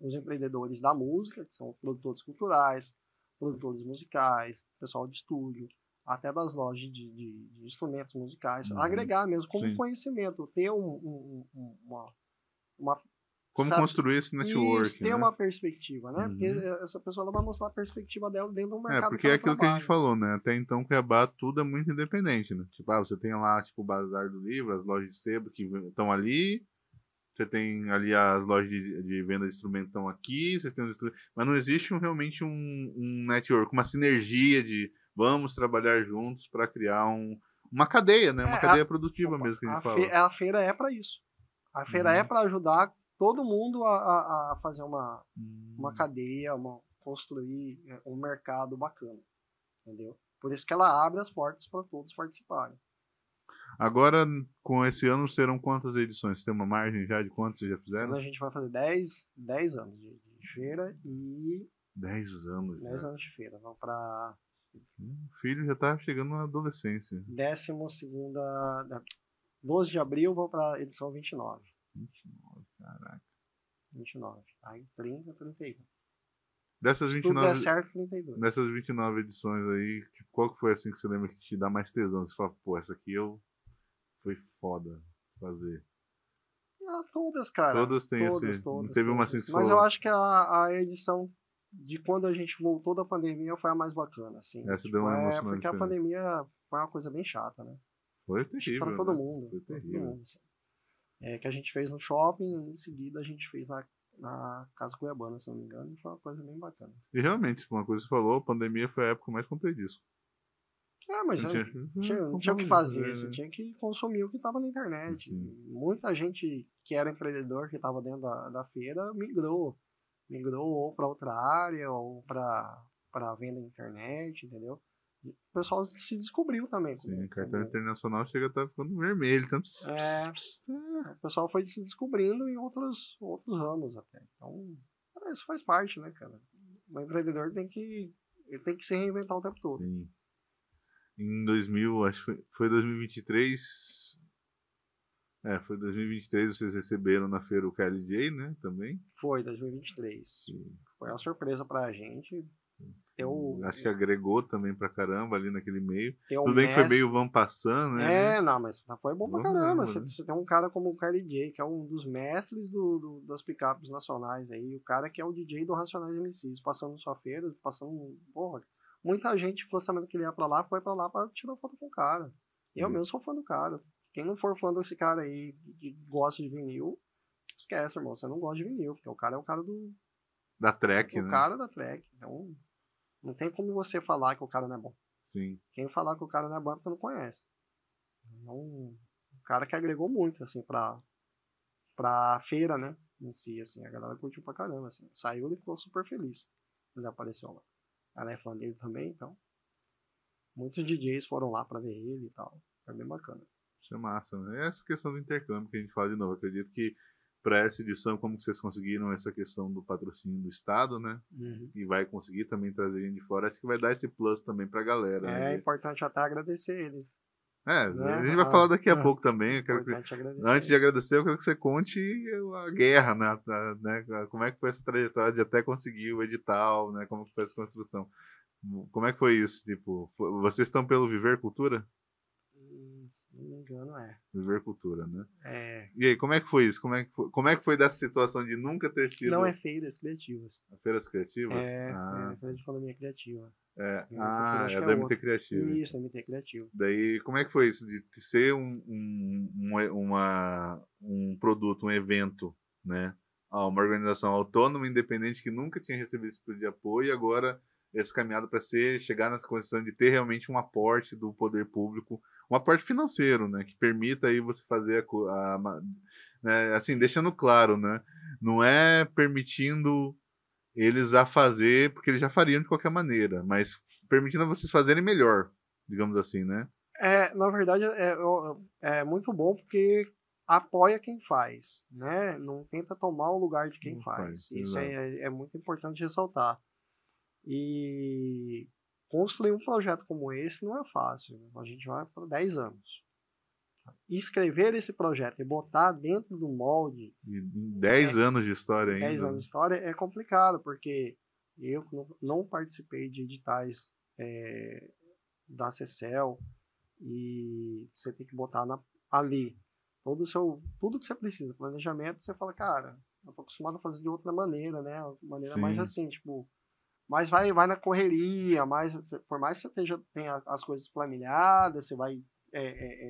os empreendedores da música, que são produtores culturais, produtores musicais, pessoal de estúdio, até das lojas de instrumentos musicais, agregar mesmo como conhecimento, ter uma como construir esse network, isso, ter né? uma perspectiva, né? Porque essa pessoa ela vai mostrar a perspectiva dela dentro do mercado. Porque é aquilo que a gente falou, né? Até então, Cuiabá, tudo é muito independente, né? Tipo, você tem lá, tipo, o Bazar do Livro, as lojas de sebo que estão ali, você tem ali as lojas de venda de instrumentos estão aqui, você tem mas não existe realmente um network, uma sinergia de vamos trabalhar juntos para criar uma cadeia, né? Uma cadeia produtiva mesmo que a gente fala. A feira é para isso. A feira é para ajudar todo mundo a fazer uma cadeia, construir um mercado bacana, entendeu? Por isso que ela abre as portas para todos participarem. Agora, com esse ano, serão quantas edições? Você tem uma margem já de quantas vocês já fizeram? Esse ano a gente vai fazer 10 anos de feira e... 10 anos 10 anos de feira. Vamos para... O filho já tá chegando na adolescência. 12 de abril, vou para edição 29. 29, caraca. 29. Aí 30, 31. Dessas 29, tudo der certo, 32. Dessas 29 edições aí, qual que foi assim que você lembra que te dá mais tesão? Você fala, pô, essa aqui foi foda fazer. Todas, cara. Todas têm todas, não teve uma assim que você Mas falou... eu acho que a edição de quando a gente voltou da pandemia foi a mais bacana, assim. Essa deu uma emocionante. Porque a pandemia foi uma coisa bem chata, né? Foi terrível, para todo mundo. Foi terrível. Todo mundo, assim. Que a gente fez no shopping, em seguida a gente fez na Casa Cuiabana, se não me engano, e foi uma coisa bem bacana. E realmente, uma coisa que você falou, a pandemia foi a época que eu mais comprei disco. Mas não tinha o que fazer, você tinha que consumir o que estava na internet. Muita gente que era empreendedor, que estava dentro da feira, migrou ou para outra área, ou para venda na internet, entendeu? E o pessoal se descobriu também. Sim, cartão internacional chega a estar ficando vermelho. Tanto... o pessoal foi se descobrindo em outros ramos até. Então, isso faz parte, né, cara? O empreendedor tem que se reinventar o tempo todo. Sim. Em 2000, acho que foi 2023. Foi 2023, vocês receberam na feira o KLJ, né? Também. Foi, 2023. Sim. Foi uma surpresa pra gente. Acho que agregou também pra caramba ali naquele meio. Tudo bem que foi meio vão passando, né? Não, mas foi bom pra caramba. Você tem um cara como o KLJ, que é um dos mestres das picapes nacionais aí. O cara que é o DJ do Racionais MCs, passando sua feira, porra. Muita gente ficou sabendo que ele ia pra lá, foi pra lá pra tirar foto com o cara. Eu mesmo sou fã do cara. Quem não for fã desse cara aí, que gosta de vinil, esquece, irmão. Você não gosta de vinil, porque o cara é o cara da track, né? O cara da track. Então, não tem como você falar que o cara não é bom. Sim. Quem falar que o cara não é bom é porque não conhece. Então, um cara que agregou muito, assim, pra feira, né? Em si, assim. A galera curtiu pra caramba, assim. Saiu e ficou super feliz. Ele apareceu lá. Ela é fã dele também, então. Muitos DJs foram lá pra ver ele e tal. Foi bem bacana. Isso é massa, né? Essa questão do intercâmbio que a gente fala de novo. Acredito que para essa edição, como que vocês conseguiram essa questão do patrocínio do Estado, né? E vai conseguir também trazer gente de fora. Acho que vai dar esse plus também pra galera. É importante até agradecer eles. Né? A gente vai falar daqui a pouco também. Antes de agradecer, eu quero que você conte a guerra, né? Como é que foi essa trajetória de até conseguir o edital, né? Como que foi essa construção? Como é que foi isso? Tipo, vocês estão pelo Viver Cultura? Se não me engano, Viver Cultura, né? E aí, como é que foi isso? Como é que foi dessa situação de nunca ter sido... Não, feiras criativas. Feiras criativas? Feira de economia criativa. É da MT Criativo. Isso, MT Criativo. Daí, como é que foi isso de ser um produto, um evento, né? uma organização autônoma, independente, que nunca tinha recebido esse tipo de apoio, e agora essa caminhada para chegar nessa condição de ter realmente um aporte do poder público, um aporte financeiro, né, que permita aí você fazer né, assim, deixando claro, né, não é permitindo eles a fazer, porque eles já fariam de qualquer maneira, mas permitindo vocês fazerem melhor, digamos assim, né? Na verdade, é muito bom porque apoia quem faz, né? Não tenta tomar o lugar de quem Não faz. Isso exato. é muito importante ressaltar. E construir um projeto como esse não é fácil. A gente vai para 10 anos. E escrever esse projeto e botar dentro do molde E 10 anos de história em 10 ainda, anos né? de história é complicado, porque eu não participei de editais da CECEL, e você tem que botar ali tudo que você precisa, planejamento, você fala, cara, eu tô acostumado a fazer de outra maneira, né? Maneira mais Sim. assim, tipo, mas vai na correria, por mais que você tenha as coisas planilhadas, você vai,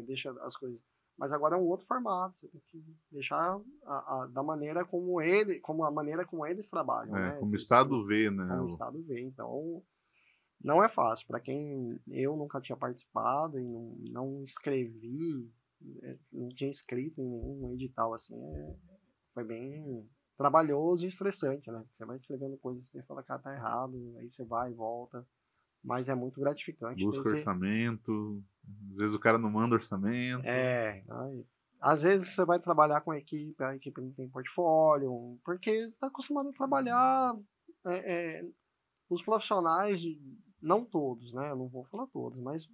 deixa as coisas. Mas agora é um outro formato, você tem que deixar da maneira como a maneira como eles trabalham, né? Como o Estado vê, né? Como o Estado vê. Então, não é fácil. Para quem eu nunca tinha participado e não escrevi, não tinha escrito em nenhum edital assim, foi bem trabalhoso e estressante, né? Você vai escrevendo coisas, você fala, cara, tá errado, aí você vai e volta. Mas é muito gratificante ter Busca esse. orçamento, às vezes o cara não manda orçamento. Às vezes você vai trabalhar com a equipe não tem portfólio, porque está acostumado a trabalhar. é, é, os profissionais, não todos, né? Eu não vou falar todos, mas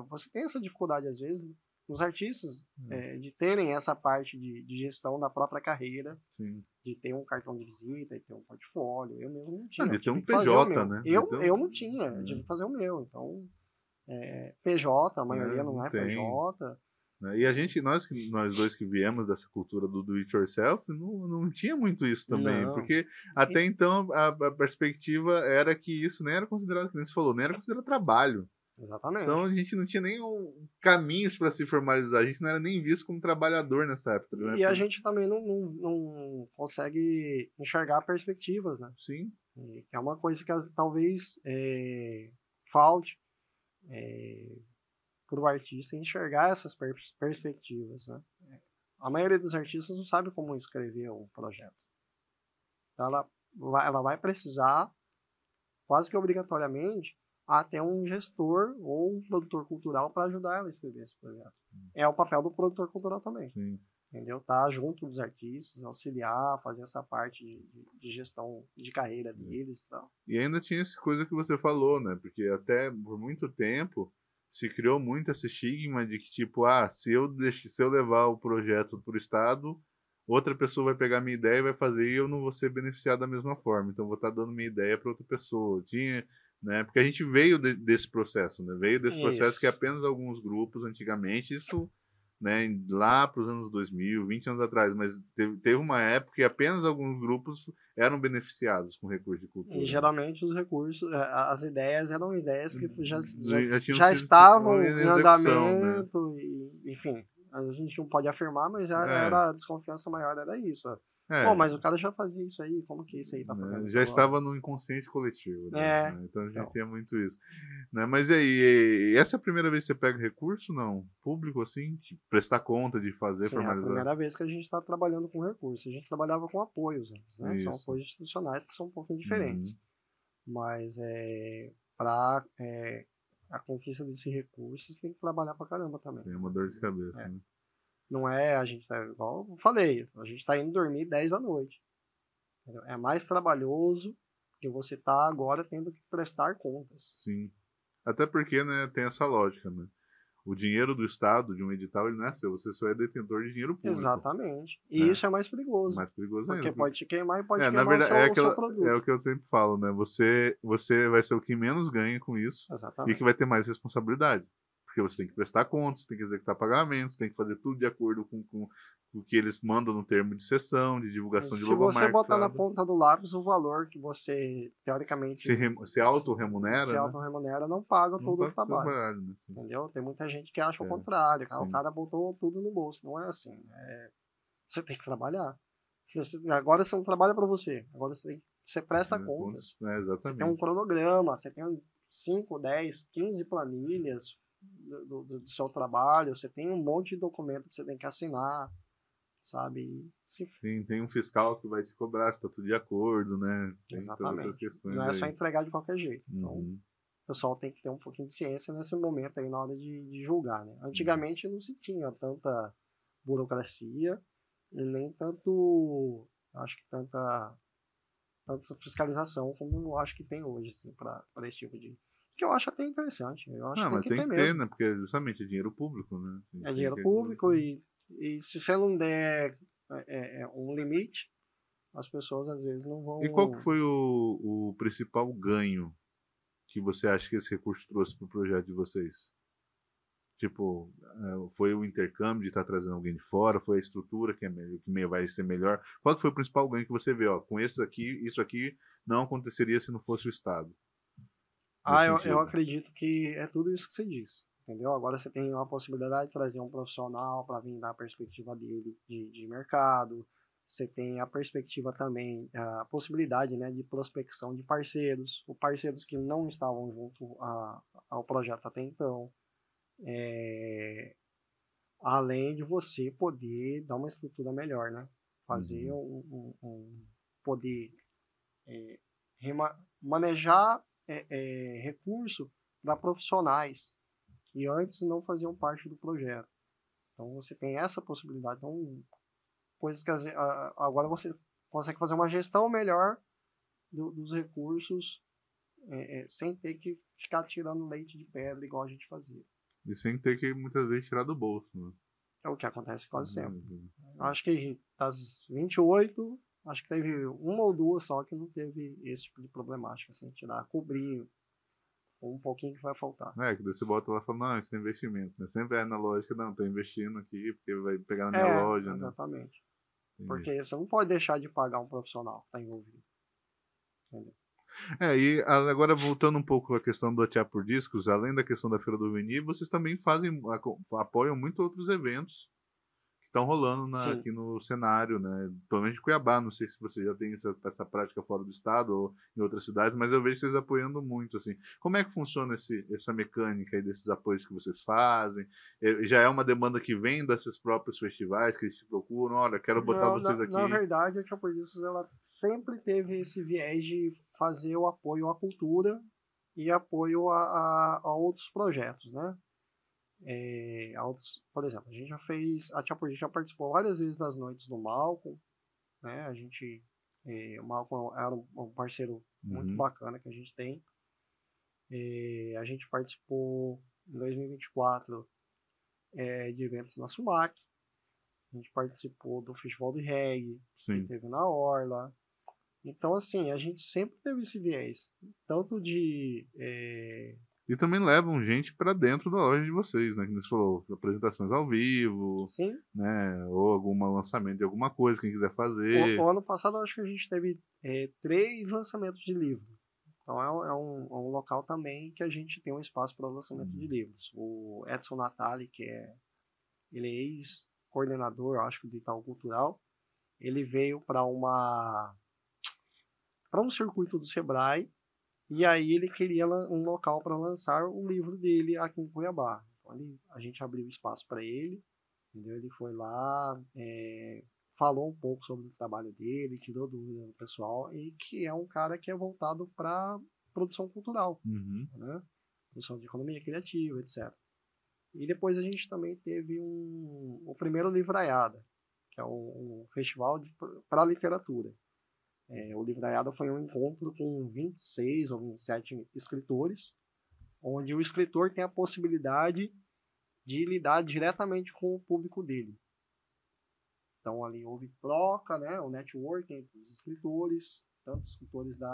você tem essa dificuldade às vezes, os artistas, de terem essa parte de gestão da própria carreira, Sim. de ter um cartão de visita e ter um portfólio. Eu mesmo não Ah, tinha, de eu ter um tive que fazer o PJ, meu. né? Eu não tinha, eu tive que fazer o meu. Então, PJ, a maioria não Não é tem. PJ. Né? E nós dois que viemos dessa cultura do it yourself, não tinha muito isso também, Não. porque até então a perspectiva era que isso nem era considerado, como você falou, nem era considerado trabalho. Então Exatamente. a gente não tinha nem caminhos para se formalizar, a gente não era nem visto como trabalhador nessa época, né? E a gente também não consegue enxergar perspectivas, né? Sim. Que é uma coisa que talvez falte para o artista enxergar essas perspectivas, né? A maioria dos artistas não sabe como escrever um projeto. Então ela vai precisar, quase que obrigatoriamente, até um gestor ou um produtor cultural para ajudar ela a escrever esse projeto. É o papel do produtor cultural também. Sim. Entendeu? Tá junto dos artistas, auxiliar, fazer essa parte de gestão de carreira deles e tal. E ainda tinha essa coisa que você falou, né? Porque até por muito tempo se criou muito esse estigma de que, tipo, se eu levar o projeto para o Estado, outra pessoa vai pegar minha ideia e vai fazer e eu não vou ser beneficiado da mesma forma. Então, eu vou estar dando minha ideia para outra pessoa. Tinha, né? Porque a gente veio desse processo, né? Veio desse processo que Isso. apenas alguns grupos, antigamente, isso, né, lá para os anos 2000, 20 anos atrás, mas teve uma época que apenas alguns grupos eram beneficiados com recursos de E cultura. geralmente os recursos, as ideias eram ideias que tinham já sido estavam em em execução, né? andamento, e, enfim, a gente não pode afirmar, mas já É, era a desconfiança maior, era isso. Pô, é, mas o cara já fazia isso aí, como que isso aí tá fazendo né? isso Já agora? estava no inconsciente coletivo, né? É, Então a gente então. tinha muito isso. Né? Mas e aí, essa é a primeira vez que você pega recurso, não? Público, assim? De prestar conta, de fazer, Sim, é a formalizar? primeira vez que a gente está trabalhando com recursos. A gente trabalhava com apoios antes, né? São Isso. apoios institucionais que são um pouquinho diferentes. Uhum. Mas para a conquista desse recurso, você tem que trabalhar pra caramba também. Tem uma dor de cabeça, É. né? Não é, a gente tá, igual eu falei, a gente tá indo dormir 10 da noite. Entendeu? É mais trabalhoso porque você tá agora tendo que prestar contas. Sim. Até porque, né, tem essa lógica, né? O dinheiro do Estado, de um edital, ele não é seu, você só é detentor de dinheiro público. Exatamente. E Né? isso é mais perigoso. Mais perigoso ainda. Porque pode te queimar e pode Na queimar verdade, o seu é produto. o que eu sempre falo, né? Você vai ser o que menos ganha com isso e que Exatamente. vai ter mais responsabilidade. Porque você tem que prestar contas, tem que executar pagamentos, tem que fazer tudo de acordo com o que eles mandam no termo de cessão, de divulgação de Se você logomarca, botar na sabe? ponta do lápis o valor que você, teoricamente, Se auto-remunera, se né? auto-remunera, não paga Não todo o paga o trabalho. trabalho, né? Sim. Entendeu? Tem muita gente que acha o É, contrário. O sim. cara botou tudo no bolso. Não é assim. Você tem que trabalhar. Agora você não trabalha para você, agora você presta contas. Você tem um Exatamente. cronograma, você tem 5, 10, 15 planilhas do seu trabalho, você tem um monte de documento que você tem que assinar, sabe? Sim, tem um fiscal que vai te cobrar se tá tudo de acordo, né? Tem todas essas Exatamente. questões Não é só aí. entregar de qualquer jeito. Então, Uhum. o pessoal tem que ter um pouquinho de ciência nesse momento aí na hora de julgar, né? Antigamente não se tinha tanta burocracia e nem tanto, acho que tanta fiscalização como eu acho que tem hoje, assim, para esse tipo de... Que eu acho até interessante. Eu acho que Não, tem mas que tem ter que ter, mesmo. né? Porque justamente é dinheiro público, né? É dinheiro público e se você não der um limite, as pessoas às vezes não E qual que vão... foi o principal ganho que você acha que esse recurso trouxe para o projeto de vocês? Tipo, foi o intercâmbio de estar trazendo alguém de fora, foi a estrutura que, que vai ser melhor? Qual que foi o principal ganho que você vê? Ó, com esse aqui, isso aqui não aconteceria se não fosse o Estado. Nesse eu sentido. acredito que é tudo isso que você disse, entendeu? Agora você tem a possibilidade de trazer um profissional para vir dar a perspectiva dele de mercado, você tem a perspectiva também, a possibilidade, né, de prospecção de parceiros, ou parceiros que não estavam junto ao projeto até então, além de você poder dar uma estrutura melhor, né? Fazer poder manejar recurso para profissionais que antes não faziam parte do projeto. Então você tem essa possibilidade. Então, coisas que agora você consegue fazer uma gestão melhor dos recursos sem ter que ficar tirando leite de pedra igual a gente fazia. E sem ter que muitas vezes tirar do bolso, né? É o que acontece quase sempre. Acho que das 28, acho que teve uma ou duas só que não teve esse tipo de problemática, assim, tirar, cobrir um pouquinho que vai faltar. Que daí você bota lá e fala, não, isso é investimento, né? Sempre é na lógica, não, tô investindo aqui porque vai pegar na minha loja, né? Exatamente. Porque você não pode deixar de pagar um profissional que está envolvido. Entendeu? E agora voltando um pouco à questão do Atear por Discos, além da questão da Feira do Vinil, vocês também apoiam muito outros eventos que estão rolando aqui no cenário, né? Pelo menos de Cuiabá, não sei se você já tem essa prática fora do estado ou em outras cidades, mas eu vejo vocês apoiando muito, assim. Como é que funciona essa mecânica aí desses apoios que vocês fazem? Já é uma demanda que vem desses próprios festivais que eles te procuram? Olha, quero botar vocês aqui. Na verdade, a Tia por Discos, ela sempre teve esse viés de fazer o apoio à cultura e apoio a outros projetos, né? Por exemplo, a gente já fez, a Tia por Discos já participou várias vezes das noites do Malcolm, né? O Malcolm era um parceiro muito bacana que a gente tem. A gente participou em 2024 de eventos na SUMAC. A gente participou do Festival de Reggae, que teve na Orla. Então, assim, a gente sempre teve esse viés. Tanto de... E também levam gente para dentro da loja de vocês, né? Que você falou, apresentações ao vivo, Sim. Né? Ou algum lançamento de alguma coisa, quem quiser fazer. O ano passado, eu acho que a gente teve 3 lançamentos de livro. Então, é um local também que a gente tem um espaço para lançamento de livros. O Edson Natali, ele é ex-coordenador, acho que do Itaú Cultural, ele veio para um circuito do Sebrae, e aí ele queria um local para lançar o livro dele aqui em Cuiabá. Então a gente abriu espaço para ele, entendeu? Ele foi lá, falou um pouco sobre o trabalho dele, tirou dúvida do pessoal, e que é um cara que é voltado para produção cultural, né? Produção de economia criativa, etc. E depois a gente também teve o primeiro Livraiada, que é um festival para literatura. O Livraiada foi um encontro com 26 ou 27 escritores, onde o escritor tem a possibilidade de lidar diretamente com o público dele. Então ali houve troca, né, o networking entre os escritores, tanto escritores da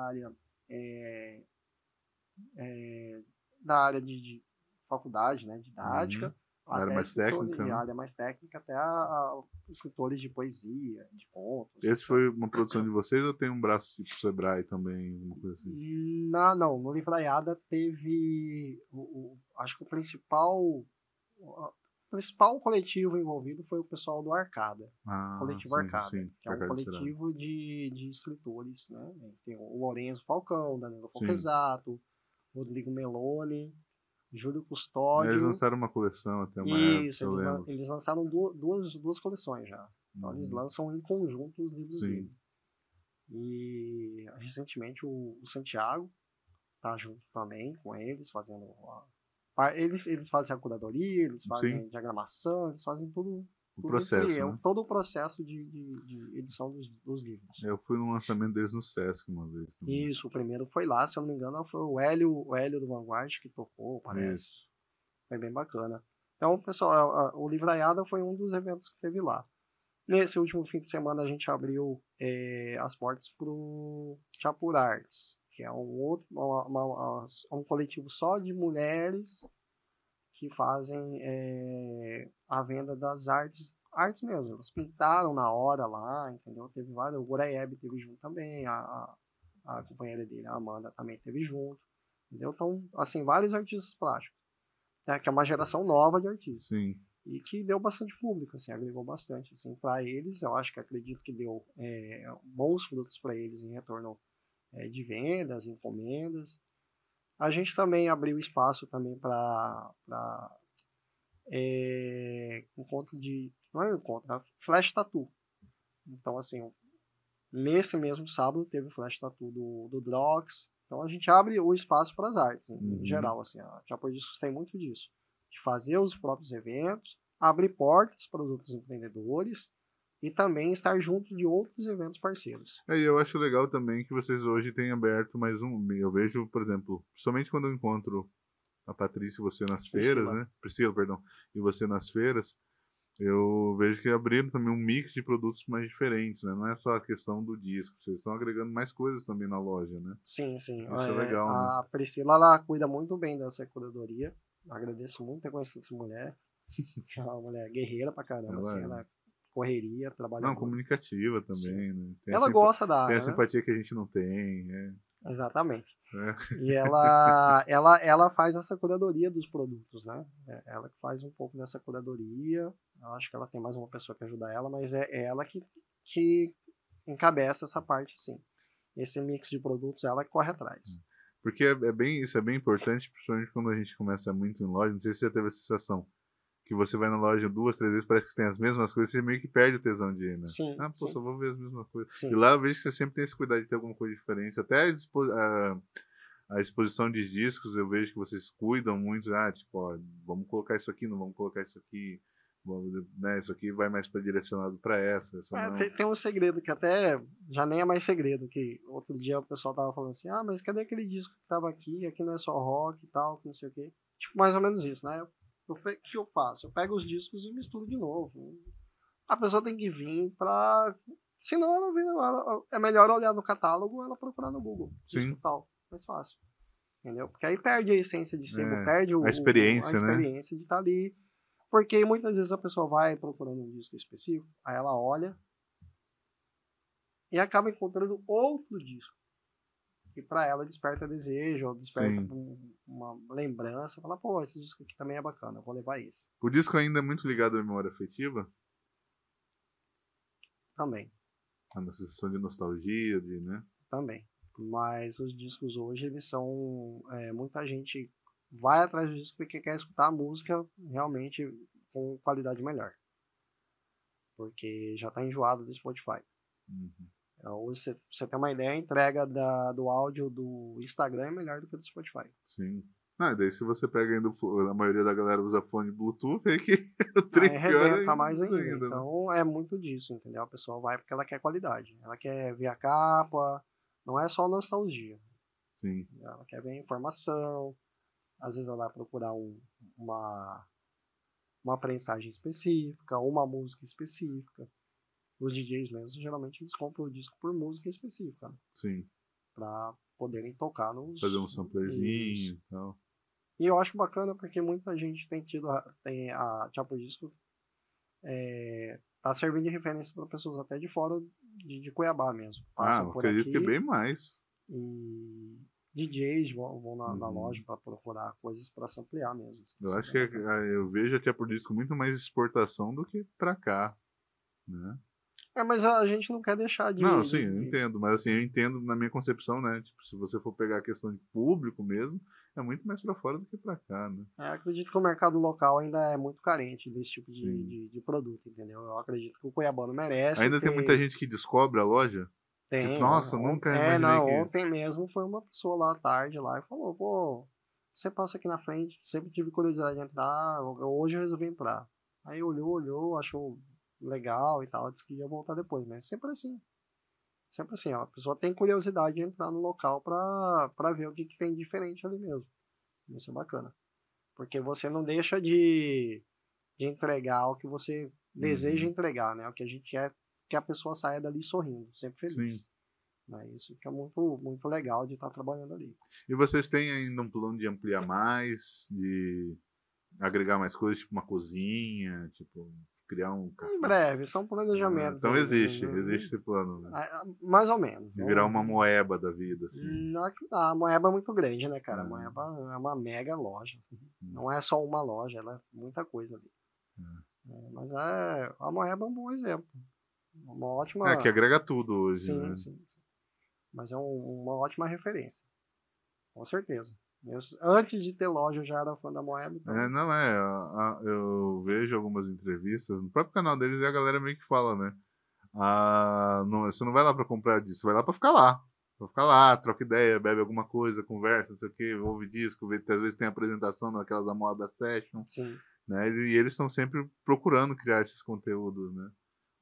área de faculdade, né, didática, área mais técnica, né? área mais técnica, até escritores de poesia, de contos. Esse foi uma produção de vocês ou tem um braço tipo Sebrae também, alguma coisa assim? Não, no Livraiada teve acho que o principal principal coletivo envolvido foi o pessoal do Arcada, Ah, coletivo sim, Arcada, sim. que é um Arcada de Tirana. coletivo de escritores, né? Tem o Lourenço Falcão, Danilo Sim. Foquesato, Rodrigo Meloni, Júlio Eles Custódio. lançaram uma coleção até uma época, Isso, eu lembro. eles lançaram duas coleções já. Então eles lançam em conjunto os livros Sim. dele. E recentemente o Santiago tá junto também com eles, fazendo eles fazem a curadoria, eles fazem Sim. diagramação, eles fazem tudo O tudo processo, que é né? todo o processo de edição dos livros. Eu fui num lançamento deles no Sesc uma vez também. Isso, o primeiro foi lá, se eu não me engano, foi o Hélio do Vanguard que tocou, parece. Isso. Foi bem bacana. Então, pessoal, o Livraiada foi um dos eventos que teve lá. Nesse último fim de semana a gente abriu as portas para o Chapur Arts, que é um coletivo só de mulheres que fazem a venda das artes mesmo. Elas pintaram na hora lá, entendeu? Teve vários, o Goraieb teve junto também, a companheira dele, a Amanda, também teve junto, entendeu? Então, assim, vários artistas plásticos, né? Que é uma geração nova de artistas. Sim. E que deu bastante público, assim, agregou bastante, assim, para eles. Eu acho que acredito que deu bons frutos para eles em retorno de vendas, encomendas. A gente também abriu espaço também para encontro de, não é encontro, é Flash Tattoo. Então, assim, nesse mesmo sábado teve o Flash Tattoo do Drox. Então a gente abre o espaço para as artes, em geral, assim, a Chapur Discos tem muito disso, de fazer os próprios eventos, abrir portas para os outros empreendedores e também estar junto de outros eventos parceiros. E eu acho legal também que vocês hoje têm aberto mais um. Eu vejo, por exemplo, somente quando eu encontro a Patrícia e você nas feiras, né? Priscila, perdão. E você nas feiras, eu vejo que abriram também um mix de produtos mais diferentes, né? Não é só a questão do disco, vocês estão agregando mais coisas também na loja, né? Sim, sim. Isso é legal, né? A Priscila, ela cuida muito bem dessa curadoria. Agradeço muito ter conhecido essa mulher. É uma mulher guerreira pra caramba, assim, ela correria, trabalha muito. Comunicativa também, né? Ela gosta da tem área, a simpatia que a gente não tem, Exatamente. E ela faz essa curadoria dos produtos, né? Ela que faz um pouco dessa curadoria. Eu acho que ela tem mais uma pessoa que ajuda ela, mas é ela que encabeça essa parte, sim. Esse mix de produtos, ela que corre atrás. Porque isso é bem importante, principalmente quando a gente começa muito em loja. Não sei se você já teve a sensação que você vai na loja 2, 3 vezes, parece que tem as mesmas coisas, você meio que perde o tesão de ir, né? Sim. Pô, só vou ver as mesmas coisas. Sim. E lá eu vejo que você sempre tem esse cuidado de ter alguma coisa diferente. Até a exposição de discos, eu vejo que vocês cuidam muito. Tipo, ó, vamos colocar isso aqui, não vamos colocar isso aqui. Né, isso aqui vai mais direcionado para essa não. Tem um segredo que até já nem é mais segredo, que outro dia o pessoal tava falando assim, mas cadê aquele disco que tava aqui não é só rock e tal, que não sei o quê. Tipo, mais ou menos isso, né? O que eu faço? Eu pego os discos e misturo de novo. A pessoa tem que vir pra... Senão é melhor olhar no catálogo ou ela procurar no Google. Disco tal. Mais fácil. Entendeu? Porque aí perde a essência de símbolo, perde a experiência, né? De estar ali. Porque muitas vezes a pessoa vai procurando um disco específico, aí ela olha e acaba encontrando outro disco. Que pra ela desperta desejo, ou desperta uma lembrança. Fala, pô, esse disco aqui também é bacana, eu vou levar esse. O disco ainda é muito ligado à memória afetiva? Também. A sensação de nostalgia, né? Também. Mas os discos hoje, eles são... muita gente vai atrás do disco porque quer escutar a música realmente com qualidade melhor. Porque já tá enjoado do Spotify. Hoje, você tem uma ideia, a entrega do áudio do Instagram é melhor do que do Spotify. Sim. Daí se você pega ainda, a maioria da galera usa fone Bluetooth, é que o trem arrebenta mais ainda. Então é muito disso, entendeu? A pessoa vai porque ela quer qualidade. Ela quer ver a capa, não é só nostalgia. Sim. Ela quer ver a informação. Às vezes ela vai procurar uma prensagem específica, uma música específica. Os DJs mesmo, geralmente eles compram o disco por música específica. Né? Sim. Pra poderem tocar nos... Fazer um samplerzinho e tal. E eu acho bacana porque muita gente tem a Chapur Disco tá servindo de referência para pessoas até de fora de Cuiabá mesmo. Passam por acredito aqui, que é bem mais. E DJs vão na Uhum. loja para procurar coisas para se ampliar mesmo. Eu Isso é acho bem que bacana. eu vejo até por disco muito mais exportação do que pra cá, né? Mas a gente não quer deixar Não, sim, eu entendo, mas assim, eu entendo na minha concepção, né? Tipo, se você for pegar a questão de público mesmo, é muito mais pra fora do que pra cá, né? Acredito que o mercado local ainda é muito carente desse tipo Sim. de produto, entendeu? Eu acredito que o Cuiabano merece Ainda tem muita ter. gente que descobre a loja, que, Tem, nossa, nunca imaginei não, que. ontem mesmo foi uma pessoa lá à tarde lá e falou, pô, você passa aqui na frente, sempre tive curiosidade de entrar, hoje eu resolvi entrar. Aí olhou, achou legal e tal, disse que ia voltar depois, mas sempre assim, ó, a pessoa tem curiosidade de entrar no local pra ver o que, que tem de diferente ali mesmo. Isso é bacana. Porque você não deixa de entregar o que você deseja Uhum. entregar, né? O que a gente quer que a pessoa saia dali sorrindo, sempre Sim. feliz. Né? Isso que é muito, muito legal de estar trabalhando ali. E vocês têm ainda um plano de ampliar mais, de agregar mais coisas, tipo uma cozinha, tipo, criar um Em café? breve, são Ah, planejamentos então aí. existe esse plano, né? Mais ou menos. De virar uma moeba da vida, assim. A Moeba é muito grande, né, cara? A Ah, Moeba é uma mega loja. hum, Não é só uma loja, ela é muita coisa ali. ah. Mas a Moeba é um bom exemplo. Uma É, que ótima. agrega tudo hoje, Sim, né? sim. Mas é uma ótima referência. Com certeza. Antes de ter loja, eu já era fã da Moeba, É, então. não é. Eu vejo algumas entrevistas no próprio canal deles e a galera meio que fala, né? Ah, não, você não vai lá pra comprar disco, você vai lá pra ficar lá. Pra ficar lá, troca ideia, bebe alguma coisa, conversa, não sei o que, ouve disco, vê, às vezes tem apresentação naquelas da Moda Session, Sim. né? E eles estão sempre procurando criar esses conteúdos, né?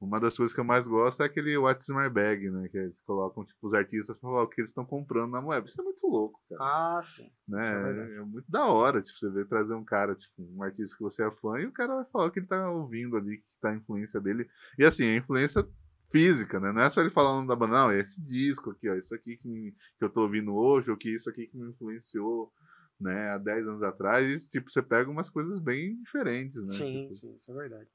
Uma das coisas que eu mais gosto é aquele What's in My Bag, né? Que eles colocam, tipo, os artistas pra falar o que eles estão comprando na web. Isso é muito louco, cara. Ah, sim. Isso é verdade. Né? É muito da hora, tipo, você ver trazer um cara, tipo, um artista que você é fã e o cara vai falar o que ele tá ouvindo ali, que tá a influência dele. E assim, a influência física, né? Não é só ele falar o nome da banda, não, é esse disco aqui, ó, isso aqui que eu tô ouvindo hoje, ou que isso aqui que me influenciou, né, há 10 anos atrás, e, tipo, você pega umas coisas bem diferentes, né? Sim, Tipo, sim, isso é verdade.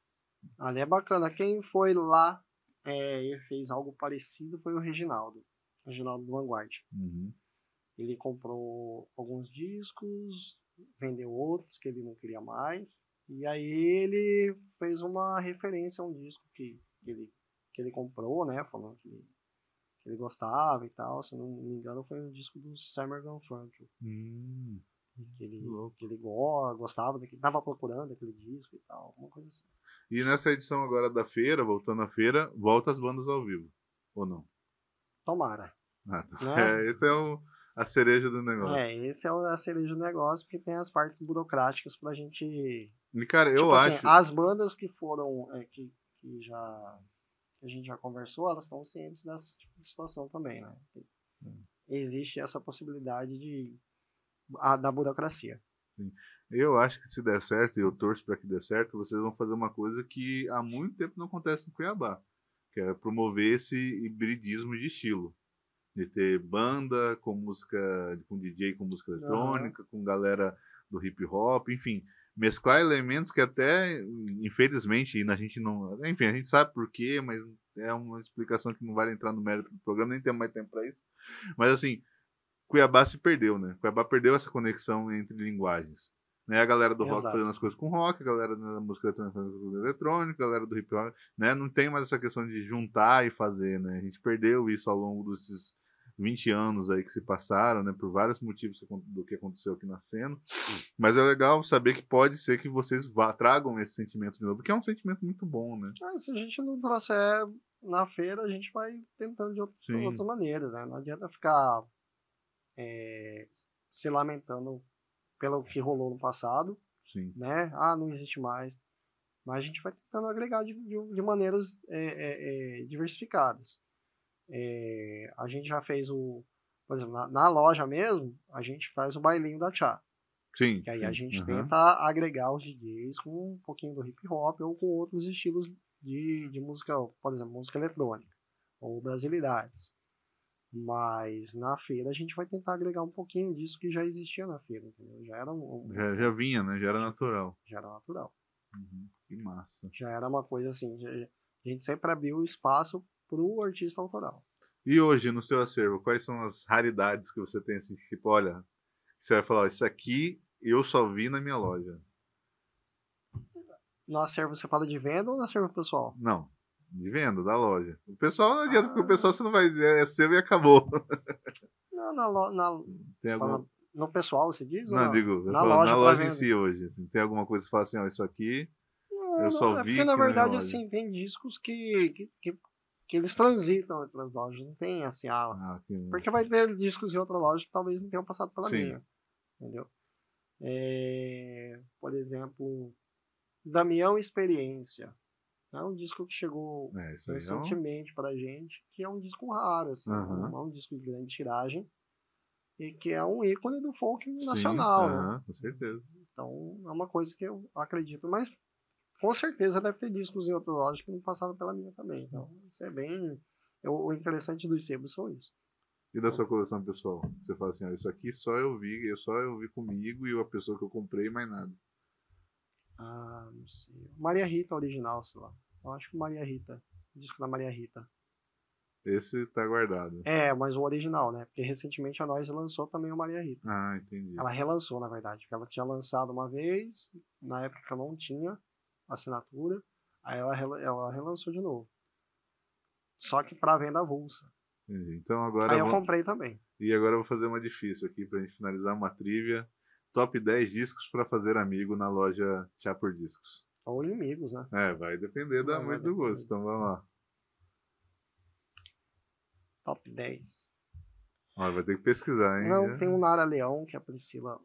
Ali é bacana. Quem foi lá e fez algo parecido foi o Reginaldo. Reginaldo do Vanguard. uhum, Ele comprou alguns discos, vendeu outros que ele não queria mais. E aí ele fez uma referência a um disco que ele comprou, né? Falando que ele gostava e tal. Se não me engano, foi um disco do Summer Gun Funk. hum, que louco. Que ele gostava, tava procurando aquele disco e tal, alguma coisa assim. E nessa edição agora da feira, voltando à feira, volta as bandas ao vivo, ou não? Tomara, Ah, tá. né? Esse é a cereja do negócio. Esse é a cereja do negócio, porque tem as partes burocráticas pra gente. E, cara, eu Tipo assim, acho. as bandas que foram, que a gente já conversou, elas estão cientes dessa tipo de situação também, né? Existe essa possibilidade da burocracia. Sim. Eu acho que se der certo, e eu torço para que dê certo, vocês vão fazer uma coisa que há muito tempo não acontece em Cuiabá, que é promover esse hibridismo de estilo. De ter banda com música, com DJ com música Aham. eletrônica, com galera do hip hop, enfim, mesclar elementos que até, infelizmente, a gente não. Enfim, a gente sabe por quê, mas é uma explicação que não vale entrar no mérito do programa, nem temos mais tempo para isso. Mas assim, Cuiabá se perdeu, né? Cuiabá perdeu essa conexão entre linguagens. Né? A galera do rock Exato. fazendo as coisas com rock, a galera da música eletrônica fazendo as coisas eletrônica, a galera do hip hop, né? Não tem mais essa questão de juntar e fazer, né? A gente perdeu isso ao longo desses 20 anos aí que se passaram, né? Por vários motivos do que aconteceu aqui na cena. Mas é legal saber que pode ser que vocês tragam esse sentimento de novo, porque é um sentimento muito bom, né? Se a gente não trouxer na feira, a gente vai tentando de outras Sim, maneiras, né? Não adianta ficar se lamentando pelo que rolou no passado, sim. né? Não existe mais. Mas a gente vai tentando agregar de maneiras diversificadas. A gente já fez por exemplo, na loja mesmo, a gente faz o bailinho da Tchá. Sim, Que aí a sim. gente Uhum. tenta agregar os DJs com um pouquinho do hip hop ou com outros estilos de música, por exemplo, música eletrônica ou brasilidades. Mas na feira a gente vai tentar agregar um pouquinho disso que já existia na feira, entendeu? Já era Já vinha, né? Já era já, natural. já era natural. Uhum. Que massa. Já era uma coisa assim, a gente sempre abriu espaço pro artista autoral. E hoje, no seu acervo, quais são as raridades que você tem, assim, tipo, olha, você vai falar, ó, isso aqui eu só vi na minha loja. No acervo você fala de venda ou no acervo pessoal? Não, de venda, da loja. O pessoal não adianta, porque o pessoal você não vai, é seu e acabou. Não, Tem você alguma... fala no pessoal, você diz? Ou Não, digo, eu na falo, na loja para loja em venda? si hoje, assim, tem alguma coisa que você fala assim, ó, isso aqui eu Não, só não, é vi porque na aqui na minha verdade, loja. assim, tem discos que eles transitam entre as lojas. Não tem assim, Ah, aqui, porque vai ter discos em outra loja que talvez não tenham passado pela sim, minha, entendeu? Por exemplo, Damião Experiência. É um disco que chegou isso aí é um... recentemente pra gente, que é um disco raro, assim, Aham. é um disco de grande tiragem e que é um ícone do folk Sim, nacional, né? aham, com certeza. Então é uma coisa que eu acredito, mas com certeza deve ter discos em outras lojas que não passaram pela minha também. Então isso é bem. O interessante dos sebos são isso. E da sua coleção pessoal? Você fala assim, ó, isso aqui só eu vi comigo e a pessoa que eu comprei, mais nada. Ah, não sei. Maria Rita original, sei lá. Eu acho que Maria Rita. Disco da Maria Rita. Esse tá guardado. É, mas o original, né? Porque recentemente a Noise lançou também o Maria Rita. Ah, entendi. Ela relançou, na verdade. Porque ela tinha lançado uma vez, na época que eu não tinha assinatura. Aí ela relançou de novo. Só que pra venda avulsa. Entendi. Então agora Aí eu comprei também. E agora eu vou fazer uma difícil aqui pra gente finalizar uma trivia. Top 10 discos pra fazer amigo na loja Chá por Discos. Ou inimigos, né? Vai depender da muito do gosto. Então vamos lá. Top 10. Ó, vai ter que pesquisar, hein? Não, tem um Nara Leão que a Priscila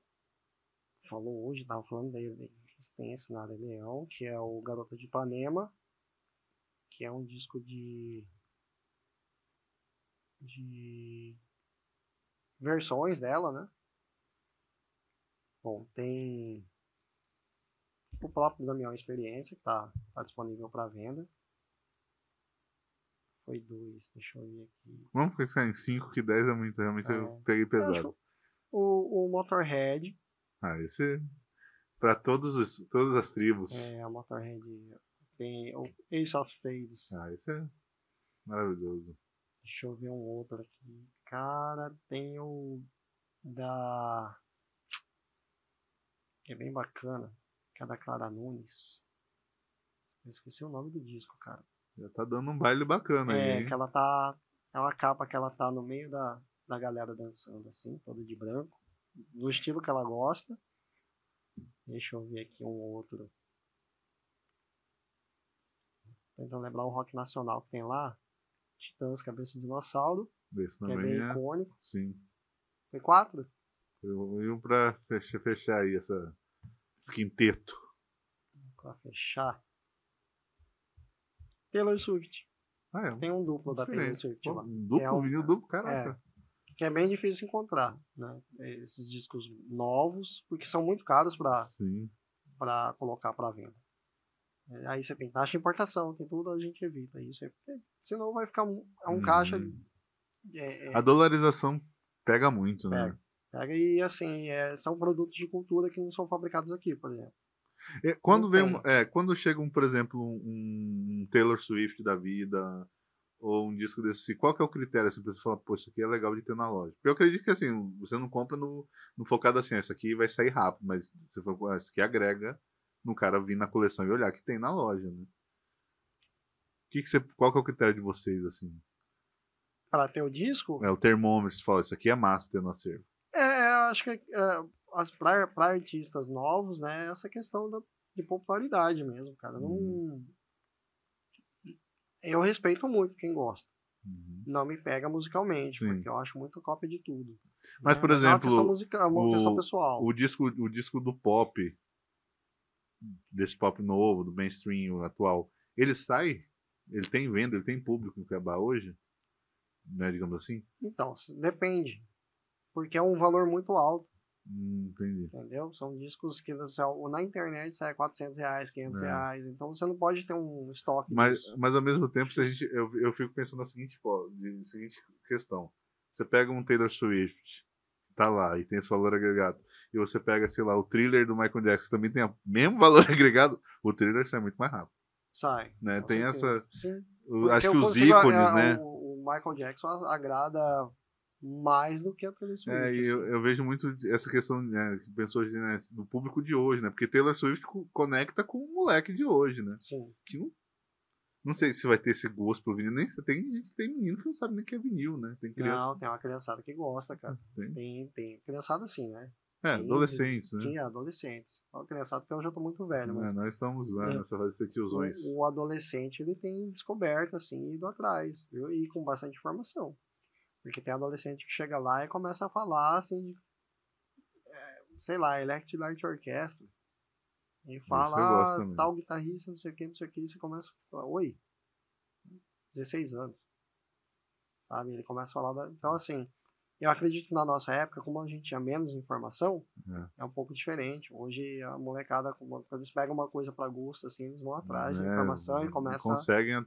falou hoje, tava falando dele. Tem esse Nara Leão, que é o Garota de Ipanema, que é um disco de versões dela, né? Bom, tem o próprio Damião Experiência, que tá disponível para venda. Foi 2, deixa eu ver aqui. Vamos pensar em 5, que 10 é muito, realmente eu peguei pesado. O Motorhead. Esse pra todas as tribos. O Motorhead. Tem o Ace of Spades. Esse é maravilhoso. Deixa eu ver um outro aqui. Cara, tem o da... que é bem bacana, que é da Clara Nunes. Eu esqueci o nome do disco, cara. Já tá dando um baile bacana aí, hein? Que ela tá... É uma capa que ela tá no meio da galera dançando, assim, toda de branco. Do estilo que ela gosta. Deixa eu ver aqui um outro. Tentando lembrar um rock nacional que tem lá. Titãs, Cabeça de Dinossauro. Esse que é também bem icônico. Sim. Foi 4? E um pra fechar aí esse quinteto. Pra fechar. Taylor Swift. Tem um duplo da Taylor Swift lá. Duplo, vinil duplo, caraca. Que é bem difícil encontrar, né? Esses discos novos, porque são muito caros pra colocar pra venda. Aí você tem taxa de importação, tem tudo, a gente evita isso. Senão vai ficar um caixa... A dolarização pega muito, né? Pega e assim, são produtos de cultura que não são fabricados aqui, por exemplo. Quando chega, por exemplo, um Taylor Swift da vida, ou um disco desse, qual que é o critério assim, pra você falar, pô, isso aqui é legal de ter na loja? Porque eu acredito que assim, você não compra no focado assim, isso aqui vai sair rápido, mas você fala, isso aqui agrega no cara vir na coleção e olhar que tem na loja, né? Qual que é o critério de vocês, assim? Para ter o disco? O termômetro, você fala, isso aqui é massa ter no acervo. Acho que para artistas novos, né, essa questão de popularidade mesmo, cara. Eu respeito muito quem gosta. Não me pega musicalmente, porque eu acho muito cópia de tudo. Mas, por exemplo, é uma questão pessoal. O disco do pop, desse pop novo, do mainstream atual, ele sai? Ele tem venda, ele tem público no Cuiabá hoje? Né, digamos assim? Então, depende. Porque é um valor muito alto. Entendi. Entendeu? São discos que na internet sai R$400, R$500. Então você não pode ter um estoque disso. Mas ao mesmo tempo, eu fico pensando na seguinte questão. Você pega um Taylor Swift, tá lá, e tem esse valor agregado, e você pega, sei lá, o Thriller do Michael Jackson, também tem o mesmo valor agregado, o Thriller sai muito mais rápido. Sai. Né? Tem certeza. essa... Sim. Acho que os ícones, né? O Michael Jackson agrada mais do que a Taylor Swift. E assim. eu vejo muito essa questão, né, que pessoas, né, do público de hoje, né? Porque Taylor Swift conecta com o moleque de hoje, né? Sim. Que não sei se vai ter esse gosto pro vinil. Nem tem gente, tem menino que não sabe nem o que é vinil, né? Tem criança. Não, tem uma criançada que gosta, cara. Tem criançada assim, né? Adolescentes, né? Tinha adolescentes. Uma criançada porque eu já tô muito velho, mas Nós estamos lá nessa fase de ser tiozões. o adolescente, ele tem descoberta, assim, ido atrás, viu? E com bastante informação. Porque tem adolescente que chega lá e começa a falar, assim, de, sei lá, Electric Light Orchestra. E fala, tal guitarrista, não sei o que, não sei o que, e você começa a falar, oi, 16 anos. Sabe? Ele começa a falar, então assim, eu acredito que na nossa época, como a gente tinha menos informação, é um pouco diferente. Hoje a molecada, quando eles pegam uma coisa para gosto, assim, eles vão atrás de informação e começam. Conseguem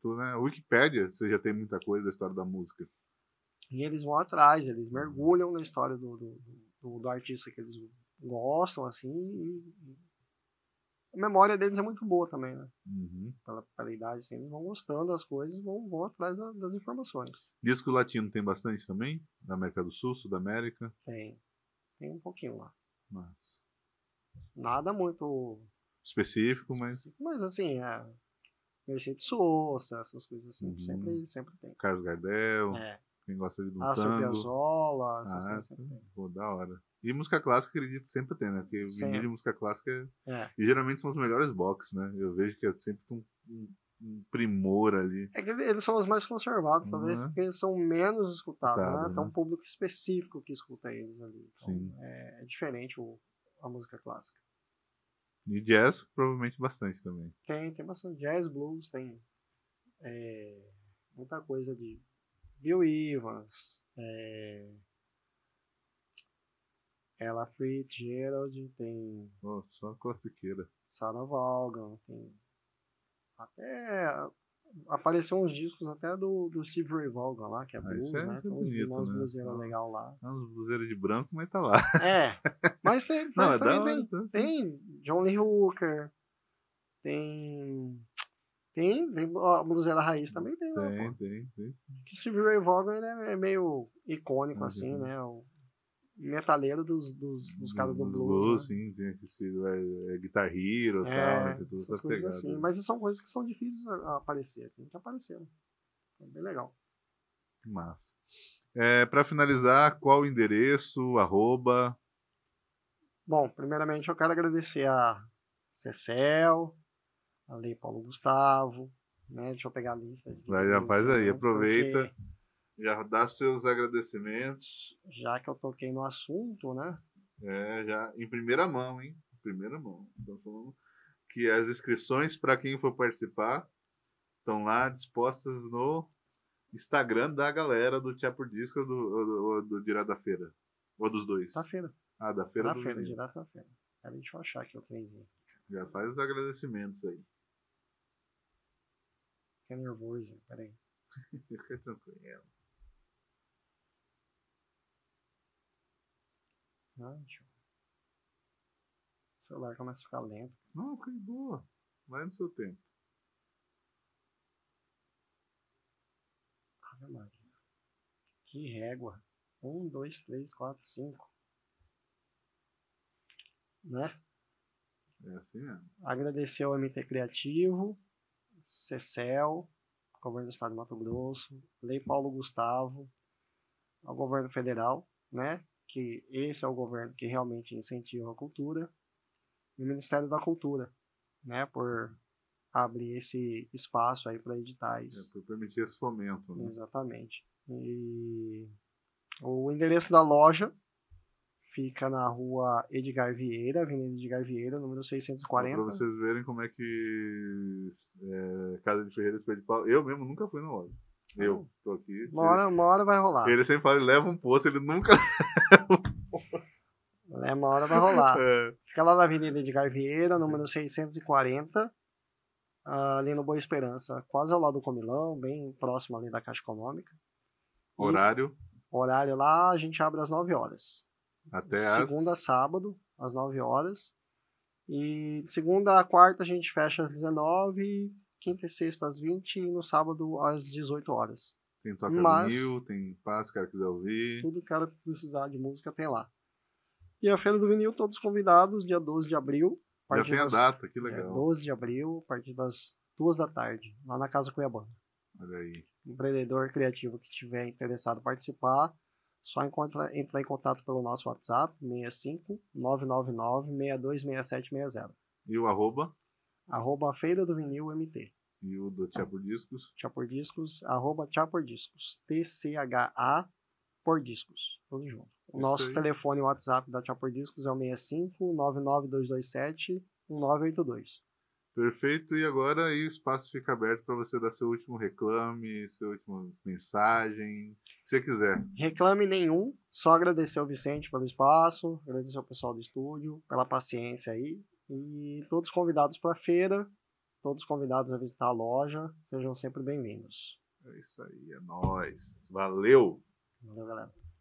tudo, né? Wikipédia, você já tem muita coisa da história da música. E eles vão atrás, eles mergulham na história do artista que eles gostam, assim, e a memória deles é muito boa também, né? Pela idade, assim, eles vão gostando das coisas e vão atrás das informações. Disco latino tem bastante também? Da América do Sul, Sudamérica? Tem um pouquinho lá. Mas... nada muito específico, mas assim, Mercedes Sosa, essas coisas assim, sempre tem. Carlos Gardel, quem gosta de um tango. Astor Piazzolla, essas coisas sempre tem. Pô, da hora. E música clássica, acredito, sempre tem, né? Porque vinil de música clássica e geralmente são os melhores box, né? Eu vejo que é sempre um primor ali. É que eles são os mais conservados, talvez, porque eles são menos escutados, né? Tem um público específico que escuta eles ali. Então, é diferente a música clássica. E jazz, provavelmente bastante também. Tem bastante jazz, blues, tem muita coisa de Bill Evans, Ella Fitzgerald, tem só classiqueira. Sarah Vaughan, tem até apareceu uns discos até do Steve Ray Vaughan lá, que é blues, né? Tem uns bluseiros legal lá. Uns bluseiros de branco, mas tá lá. Mas também tem John Lee Hooker, tem a bluseira raiz também tem, né? Tem. Steve Ray Vaughan ele é meio icônico, assim, né? O metaleiro dos caras do blues. Sim, tem esse Guitar Hero e tal, tem tudo essas coisas assim. Mas são coisas que são difíceis a aparecer, assim, que apareceram. É bem legal. Massa. Para finalizar, qual o endereço, @? Bom, primeiramente eu quero agradecer a Cecel, a Lei Paulo Gustavo, né? Deixa eu pegar a lista. Já faz aí, aproveita. Já dá seus agradecimentos. Já que eu toquei no assunto, né? Já em primeira mão, hein? Em primeira mão. Estão falando que as inscrições para quem for participar estão lá dispostas no Instagram da galera do Tia por Disco ou do Direto da Feira? Ou dos dois? Da feira. Da feira. Da feira, direto da feira. Deixa eu achar aqui o trenzinho. Já faz os agradecimentos aí. Fica nervoso, peraí. Fica tranquilo. Deixa eu... O celular começa a ficar lento. Não, fica de boa. Vai no seu tempo. Ave Maria. Que régua. 1, 2, 3, 4, 5. Né? É assim mesmo. Agradecer ao MT Criativo, Cecel, Governo do Estado de Mato Grosso, Lei Paulo Gustavo, ao Governo Federal, né? Que esse é o governo que realmente incentiva a cultura, e o Ministério da Cultura, né? Por abrir esse espaço aí para editais. Por permitir esse fomento, né? Exatamente. E o endereço da loja fica na rua Edgar Vieira, Avenida Edgar Vieira, número 640. Para vocês verem como é que Casa de Ferreira Espelho de Pau. Eu mesmo nunca fui na loja. Eu tô aqui. Uma hora vai rolar. Ele sempre fala, ele leva um poço, ele nunca uma hora vai rolar. Fica lá na Avenida Edgar Vieira, número 640, ali no Boa Esperança, quase ao lado do Comilão, bem próximo ali da Caixa Econômica. Horário? Horário lá, a gente abre às 9 horas. Até segunda a sábado, às 9 horas. E de segunda a quarta a gente fecha às 19, quinta e sexta às 20 e no sábado às 18 horas. Tem toca Mas- vinil, tem passo, se o cara quiser ouvir. Tudo que o cara precisar de música tem lá. E a Feira do Vinil, todos convidados, dia 12 de abril. Já tem a data, que Dia legal. 12 de abril, a partir das 2 da tarde, lá na Casa Cuiabana. Olha aí. Empreendedor criativo que estiver interessado em participar, só entrar em contato pelo nosso WhatsApp, 65 999 626760. E o arroba? Arroba Feira do Vinil MT. E o do Tchá por Discos? Tchá por Discos, arroba Tchá por Discos. TCHA por Discos. Tudo junto. O Isso nosso aí. telefone e WhatsApp da Tchá por Discos é o 65 99227 1982. Perfeito, e agora aí o espaço fica aberto para você dar seu último reclame, sua última mensagem, se você quiser. Reclame nenhum, só agradecer ao Vicente pelo espaço, agradecer ao pessoal do estúdio pela paciência aí, e todos convidados para a feira, todos convidados a visitar a loja, sejam sempre bem-vindos. É isso aí, é nóis. Valeu! Valeu, galera.